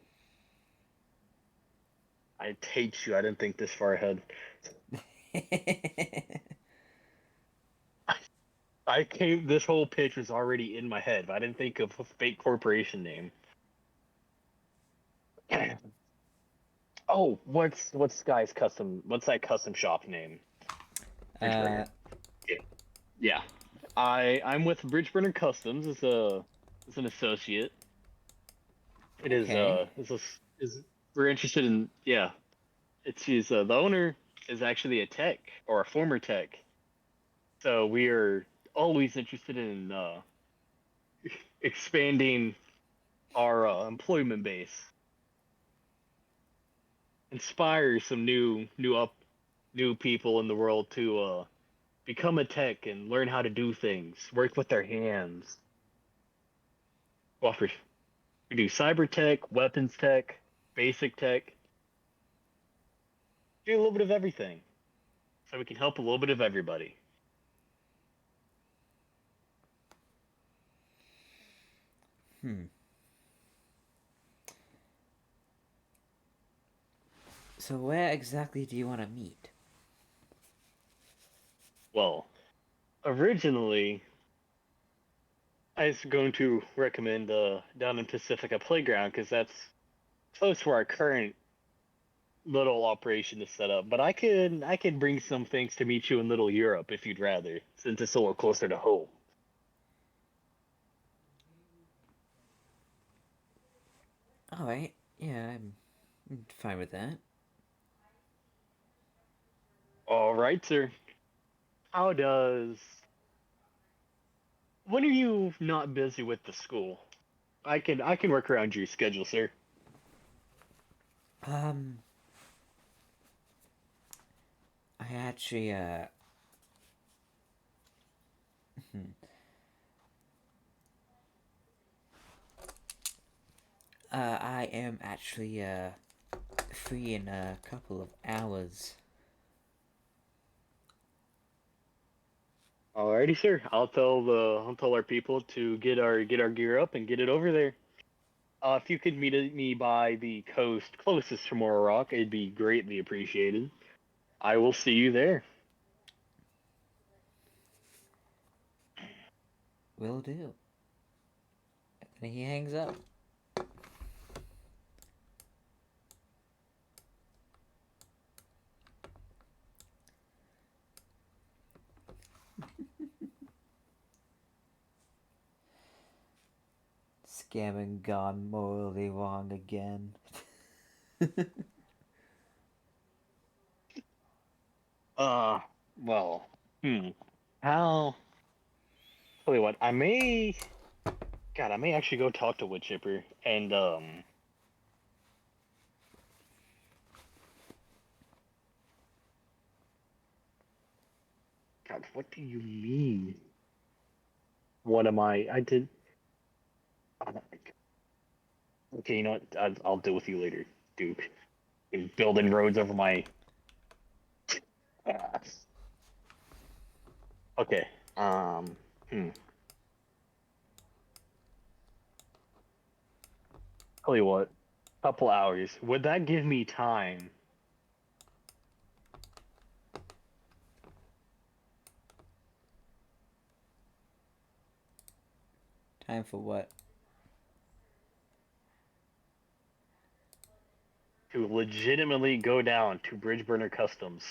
I hate you. I didn't think this far ahead. I came. This whole pitch was already in my head, but I didn't think of a fake corporation name. Oh, what's Guy's custom? What's that custom shop name? uh, Bridgeburner. Yeah. Yeah. I'm with Bridgeburner Customs as an associate. It is okay. is we're interested in yeah. It's he's the owner is actually a tech or a former tech. So we are always interested in expanding our employment base, inspire some new people in the world to become a tech and learn how to do things, work with their hands. Well, we do cyber tech, weapons tech, basic tech, do a little bit of everything, so we can help a little bit of everybody. Hmm. So where exactly do you want to meet? Well, originally I was going to recommend down in Pacifica Playground because that's close to our current little operation is set up. But I could bring some things to meet you in Little Europe if you'd rather, since it's a little closer to home. All right. Yeah, I'm fine with that. All right, sir. How does when are you not busy with the school? I can work around your schedule, sir. Um, I actually hmm. I am actually free in a couple of hours. Alrighty, sir. I'll tell our people to get our gear up and get it over there. If you could meet me by the coast closest to Morrow Rock, it'd be greatly appreciated. I will see you there. Will do. And he hangs up. Scamming gone morally wrong again. Uh, well, how? Tell you what, I may actually go talk to Woodchipper and God, what do you mean? What am I? I did. Oh, okay, you know what? I'll deal with you later, Duke. And building roads over my ass. Okay. Hmm. Tell you what, couple hours. Would that give me time? Time for what? To legitimately go down to Bridgeburner Customs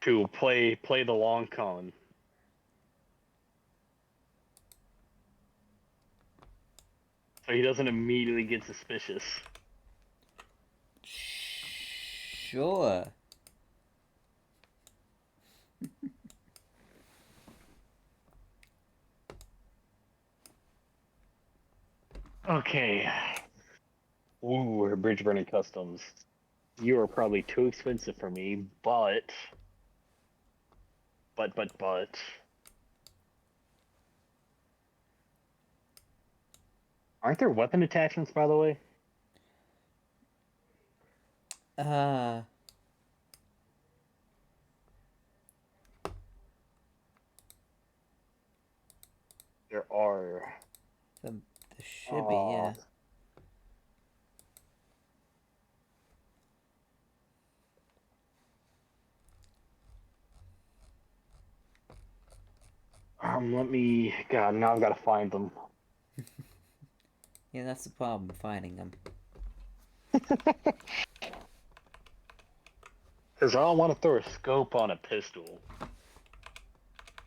to play the long con, so he doesn't immediately get suspicious. Sure. Okay. Ooh, Bridgeburner Customs. You are probably too expensive for me, but. Aren't there weapon attachments, by the way? Uh, There are. there should be, yeah. Let me. God, now I've got to find them. Yeah, that's the problem, finding them. Because I don't want to throw a scope on a pistol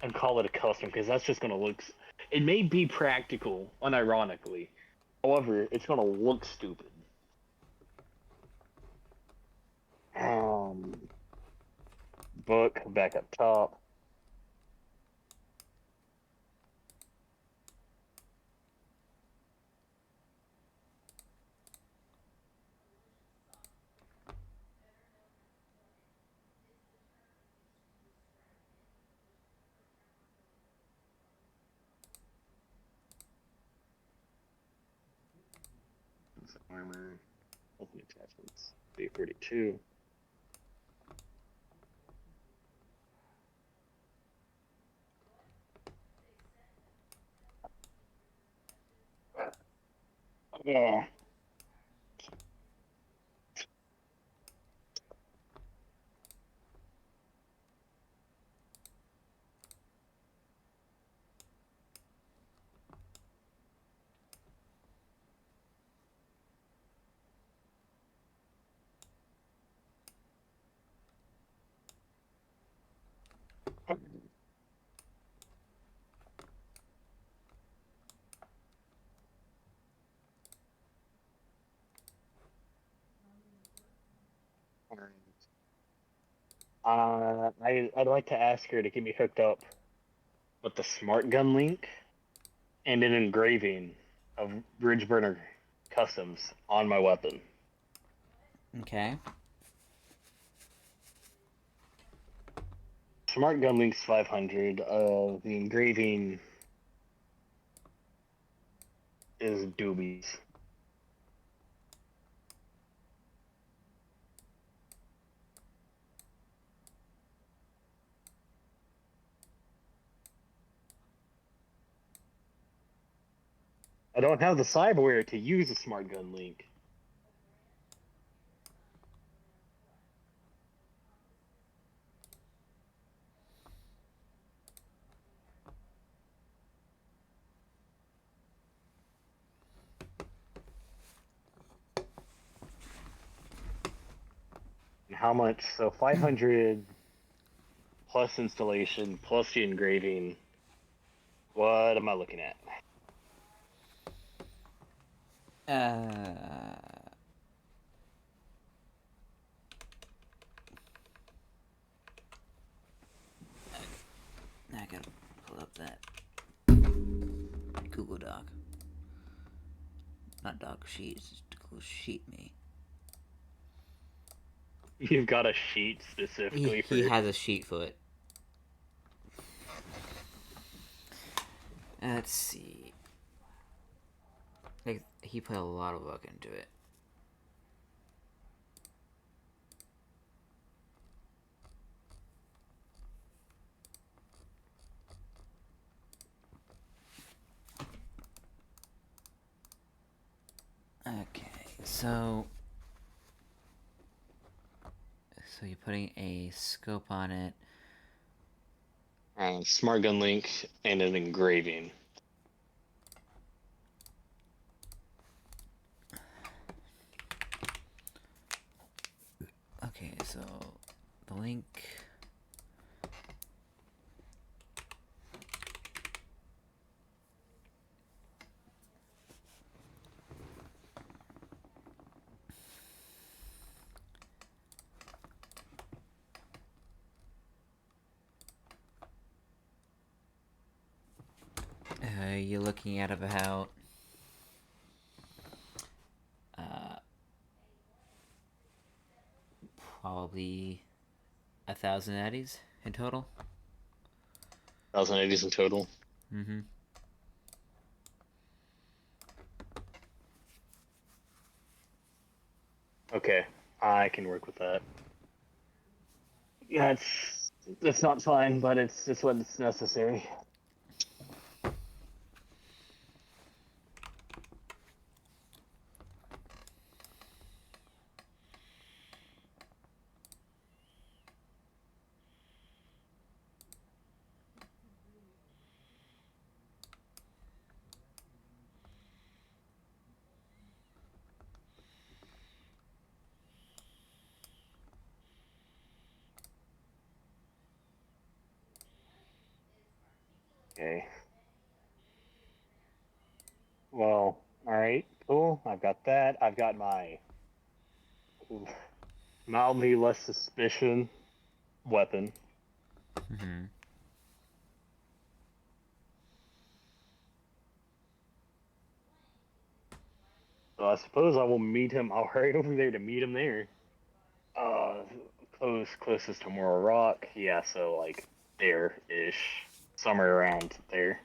and call it a custom, because that's just going to look. It may be practical, unironically. However, it's going to look stupid. Um, Book back up top. Armor. Open attachments. B32. Yeah. I'd like to ask her to get me hooked up with the smart gun link and an engraving of Bridge Burner Customs on my weapon. Okay. Smart gun link's 500. The engraving is doobies. I don't have the cyberware to use a smart gun link. And how much? So 500 plus installation plus the engraving. What am I looking at? I gotta pull up that Google Doc. Not doc sheets, just Google Sheet me. You've got a sheet specifically He for. has a sheet for it. Let's see. Like, he put a lot of work into it. Okay, so you're putting a scope on it. Smart gun link and an engraving. Okay, so the link. You're looking at about probably 1,000 eddies in total. 1080s in total. Mm-hmm. Okay. I can work with that. Yeah, it's not fine, but it's what's necessary. Okay. Well, all right, cool. I've got that. I've got my mildly less suspicion weapon. Mm-hmm. So I suppose I will meet him. I'll hurry over there to meet him there. Uh, closest to Morrow Rock. Yeah, so like there-ish, somewhere around there.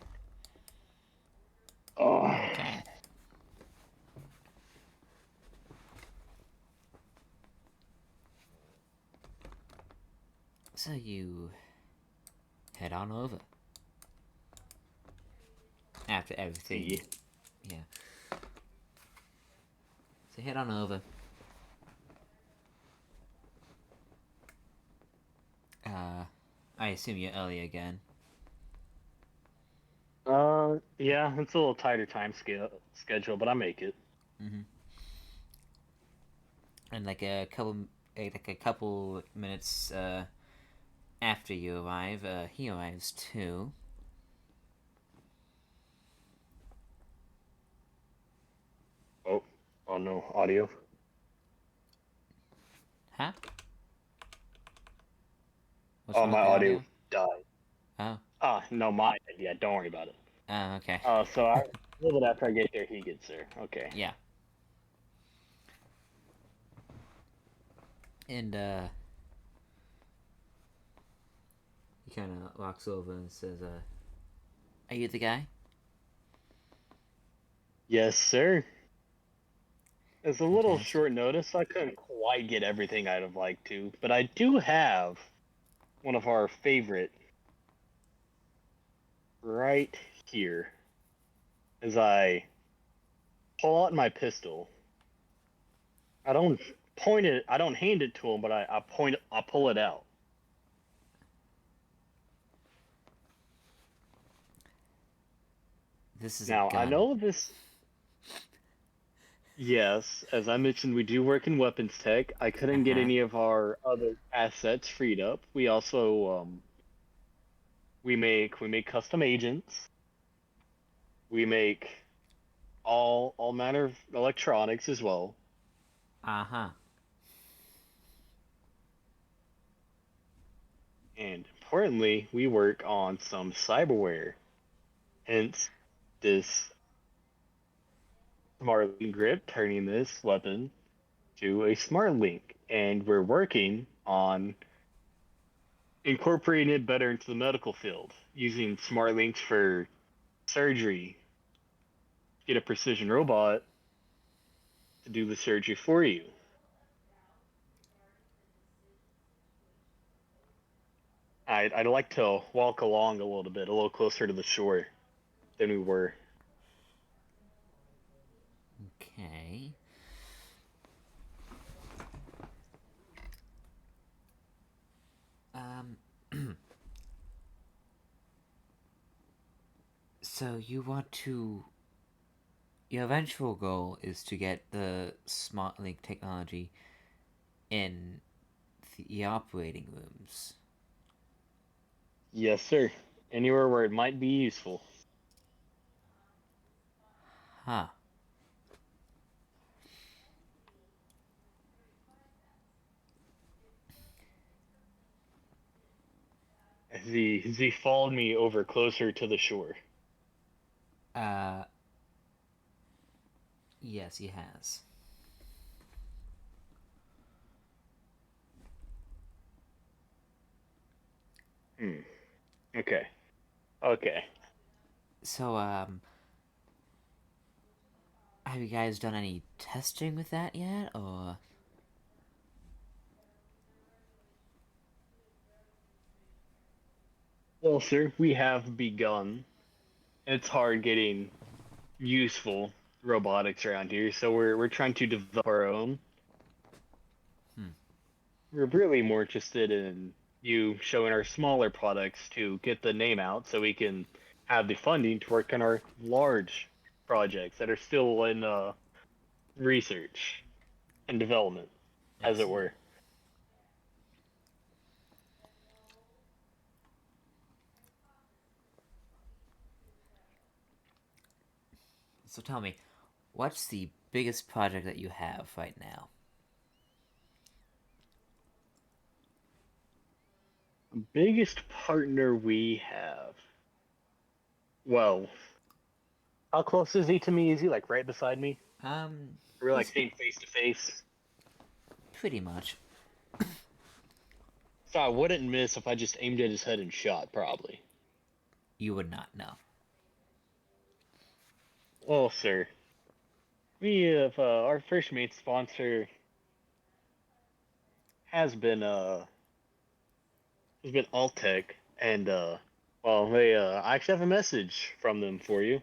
Oh, Okay. So you head on over. After everything. see. Yeah. So head on over. I assume you're early again. Yeah, it's a little tighter time schedule, but I make it. Mm-hmm. And like a couple minutes after you arrive, he arrives too. Oh, oh no, audio. Huh? What's Oh, wrong with my the audio audio? died. Oh. Ah, no, mine. Yeah, don't worry about it. Oh, okay. So a little bit after I get there, he gets there. Okay. Yeah. And he kind of walks over and says, "Are you the guy?" Yes, sir. It's a little Fantastic. short notice, so I couldn't quite get everything I'd have liked to, but I do have one of our favorite right here. As I pull out my pistol, I don't point it, I don't hand it to him, but I pull it out. This is a Now I gun. know this. Yes, as I mentioned, we do work in weapons tech. I Uh couldn't get huh. any of our other assets freed up. We also we make custom agents. We make all manner of electronics as well. Uh huh. And importantly, we work on some cyberware. Hence this smart link grip, turning this weapon to a smart link. And we're working on incorporating it better into the medical field, using smart links for surgery, get a precision robot to do the surgery for you. I'd like to walk along a little closer to the shore than we were. Okay. Um. So you want to. Your eventual goal is to get the smart link technology in the operating rooms. Yes, sir. Anywhere where it might be useful. Huh. As he followed me over closer to the shore. Uh. Yes, he has. Hmm. Okay. Okay. So, have you guys done any testing with that yet, or? Well, sir, we have begun. It's hard getting useful robotics around here, so we're trying to develop our own. Hmm. We're really more interested in you showing our smaller products to get the name out so we can have the funding to work on our large projects that are still in research and development, I as it see. were. So tell me, what's the biggest project that you have right now? Biggest partner we have. Well, how close is he to me? Is he like right beside me? Are we like He's seeing face to face? pretty much. So I wouldn't miss if I just aimed at his head and shot, probably. You would not know. Well, sir, we have our first mate sponsor has been Altec, and well, they I actually have a message from them for you.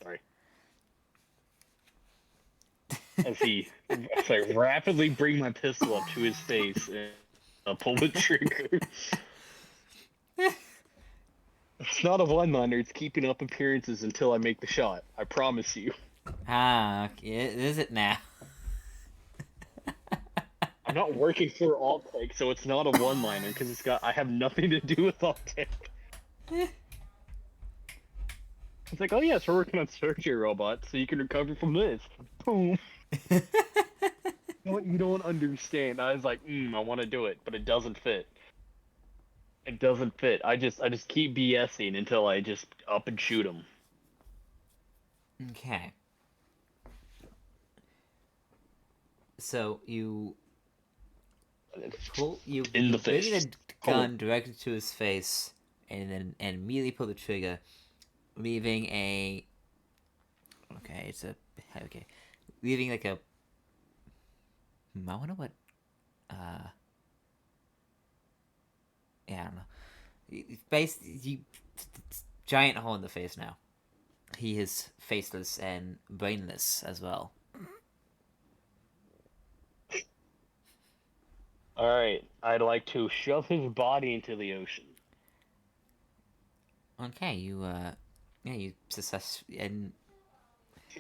Sorry. As I rapidly bring my pistol up to his face and pull the trigger. It's not a one-liner. It's keeping up appearances until I make the shot. I promise you. Okay, is it now? I'm not working for Alltech, so it's not a one-liner because I have nothing to do with Alltech. It's like, oh yes, we're working on surgery robots, so you can recover from this. Boom. You don't understand. I was like, I want to do it, but it doesn't fit. It doesn't fit. I just keep BSing until I just up and shoot him. Okay. So you In the bring face. the gun directly to his face, and immediately pull the trigger, leaving a. Okay, it's a okay, leaving like a. I wonder what. Yeah, I don't know. Giant hole in the face now. He is faceless and brainless as well. All right, I'd like to shove his body into the ocean. Okay, yeah, you success and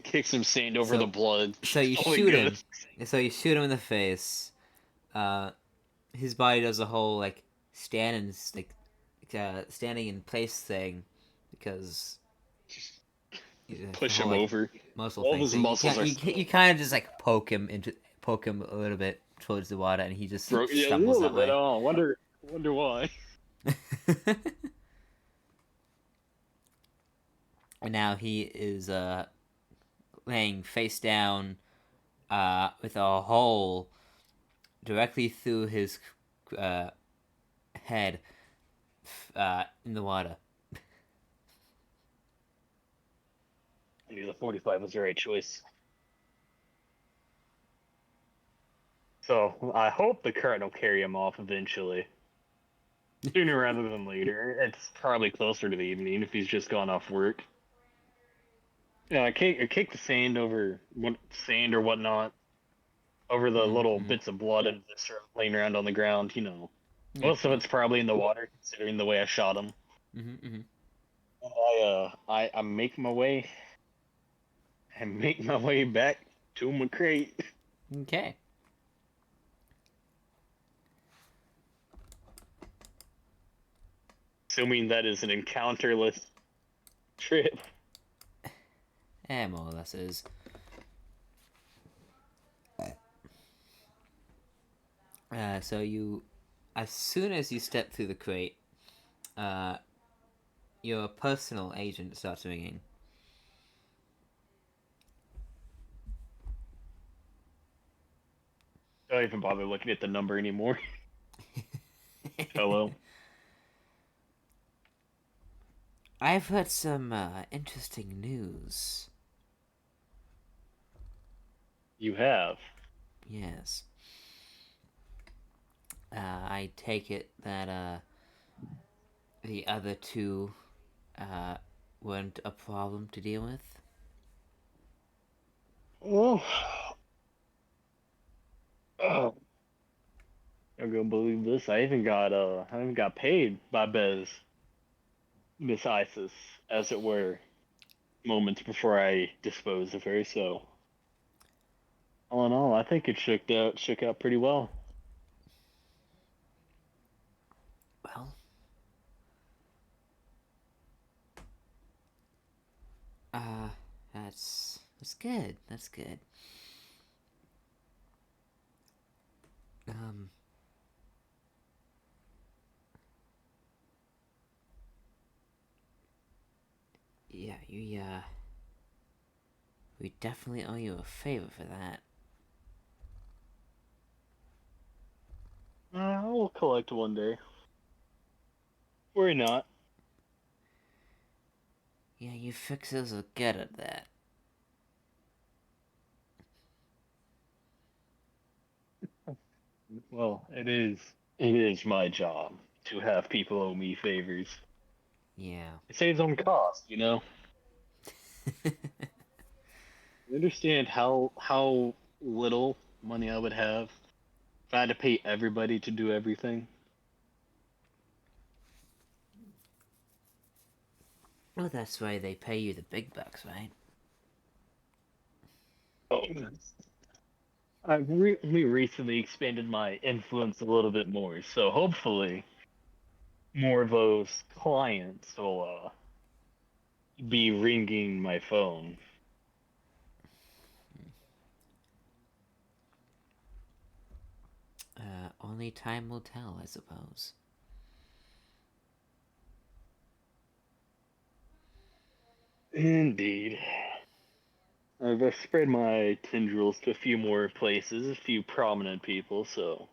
Kick some sand over the so blood. so you Oh my shoot him. goodness. So you shoot him in the face. Uh, his body does a whole like stand and like standing in place thing because the Push whole him like over. muscle All of thing. his So you muscles can are you kind of just like poke him a little bit towards the water, and he just broke. Yeah, a stumbles little that bit. way. Oh, wonder why. And now he is laying face down with a hole directly through his uh, head in the water. I knew the 45 was the right choice. So I hope the current will carry him off eventually. Sooner rather than later. It's probably closer to the evening if he's just gone off work. Yeah, I kicked the sand or whatnot over the little Mm-hmm. bits of blood and viscera laying around on the ground. Yeah, Most of yeah. it's probably in the water, considering the way I shot him. Mm-hmm, And I make my way. I make my way back to my crate, mm-hmm. Okay. assuming that is an encounterless trip. Yeah, more or less is. So you, as soon as you step through the crate, uh, your personal agent starts ringing. I don't even bother looking at the number anymore. Hello. I've heard some interesting news. You have. Yes. I take it that the other two weren't a problem to deal with. Well, oh, I'm gonna believe this. I even got paid by Miss Isis, as it were, moments before I disposed of her. So, all in all, I think it shook out pretty well. Well, that's good. That's good. Um, yeah, we definitely owe you a favor for that. I will collect one day. Worry not. Yeah, you fixers are good at that. Well, it is. It is my job to have people owe me favors. Yeah. It saves on cost, you know. You understand how little money I would have if I had to pay everybody to do everything. Well, that's why they pay you the big bucks, right? Oh, I've only recently expanded my influence a little bit more, so hopefully more of those clients will be ringing my phone. Only time will tell, I suppose. Indeed. I've spread my tendrils to a few more places, a few prominent people, so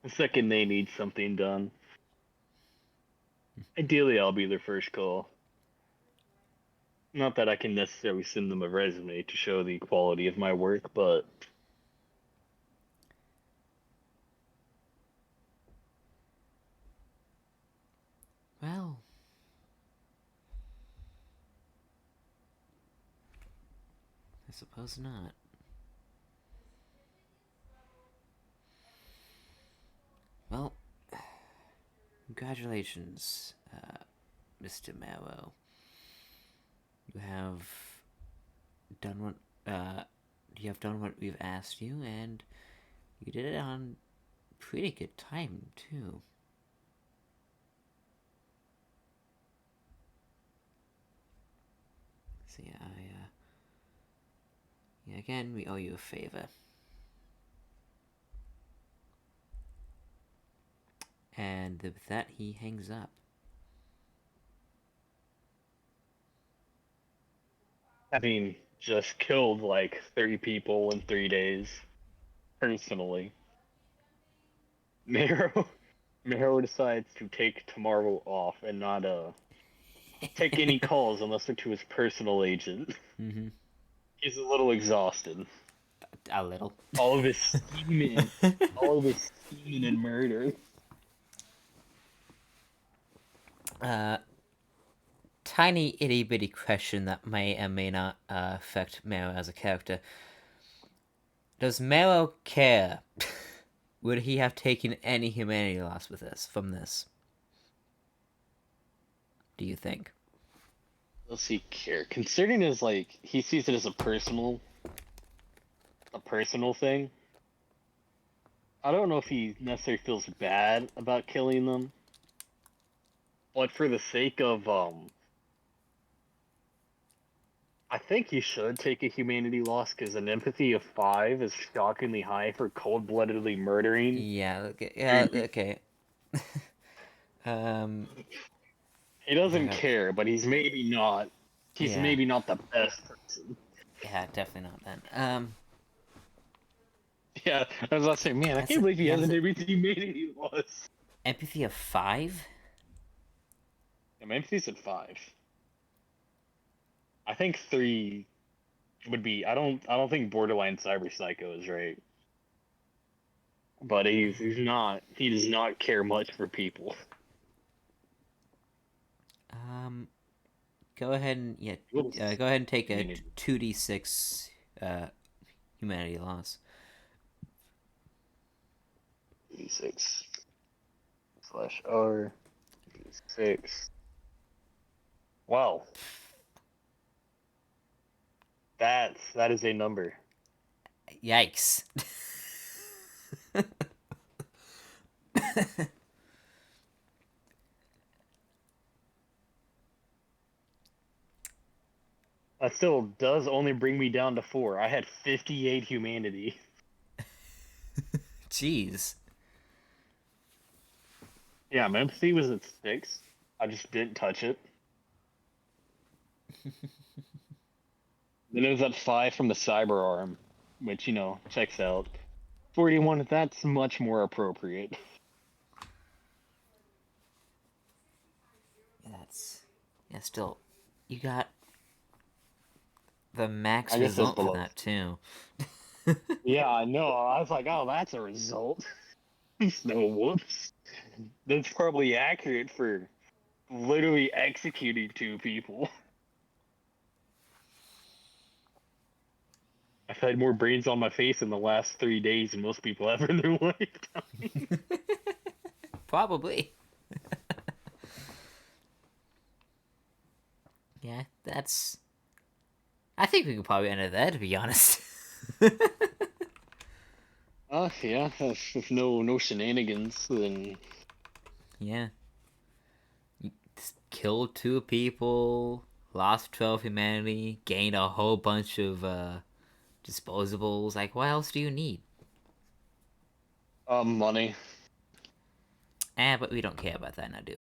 the second they need something done, ideally I'll be their first call. Not that I can necessarily send them a resume to show the quality of my work, but Well, I suppose not. Well, congratulations, Mr. Marrow. You have done what you have done what we've asked you, and you did it on pretty good time too. So yeah, again, we owe you a favor. And with that, he hangs up. having just killed like 30 people in 3 days personally, Marrow Marrow decides to take tomorrow off and not take any calls unless they're to his personal agent. Mm-hmm. He's a little exhausted. A little. All of his scheming, all of his scheming and murder. uh, Tiny itty bitty question that may or may not affect Marrow as a character. Does Marrow care? Would he have taken any humanity loss with this from this? Do you think? Does he care? Considering his like he sees it as a personal thing. I don't know if he necessarily feels bad about killing them, but for the sake of I think he should take a humanity loss because an empathy of 5 is shockingly high for cold-bloodedly murdering. Yeah. Okay. Yeah. Okay. um. He doesn't Yeah. care, but he's Yeah. maybe not the best person. Yeah. Definitely not then. Yeah, I was about to say, man, I That's can't believe he yeah. hasn't made humanity loss. Empathy of 5. Yeah, empathy's at 5. I think 3 would be. I don't think borderline cyber psycho is right. but he's not. He does not care much for people. Go ahead and go ahead and take a 2d6 humanity loss. 6 slash R 6. Wow. That is a number. Yikes. That still does only bring me down to 4. I had 58 humanity. Jeez. Yeah, my empathy was at 6. I just didn't touch it. Then it was at 5 from the cyber arm, which, checks out. 41, that's much more appropriate. Still, you got the max I guess that's result for below. that, too. Yeah, I know. I was like, oh, that's a result. No, whoops. That's probably accurate for literally executing 2 people. I've had more brains on my face in the last 3 days than most people ever in their lifetime. Probably. Yeah, that's... I think we could probably end it there, to be honest. Yeah, if no shenanigans, then... Yeah. You killed 2 people, lost 12 humanity, gained a whole bunch of disposables. Like, what else do you need? Money. But we don't care about that now, do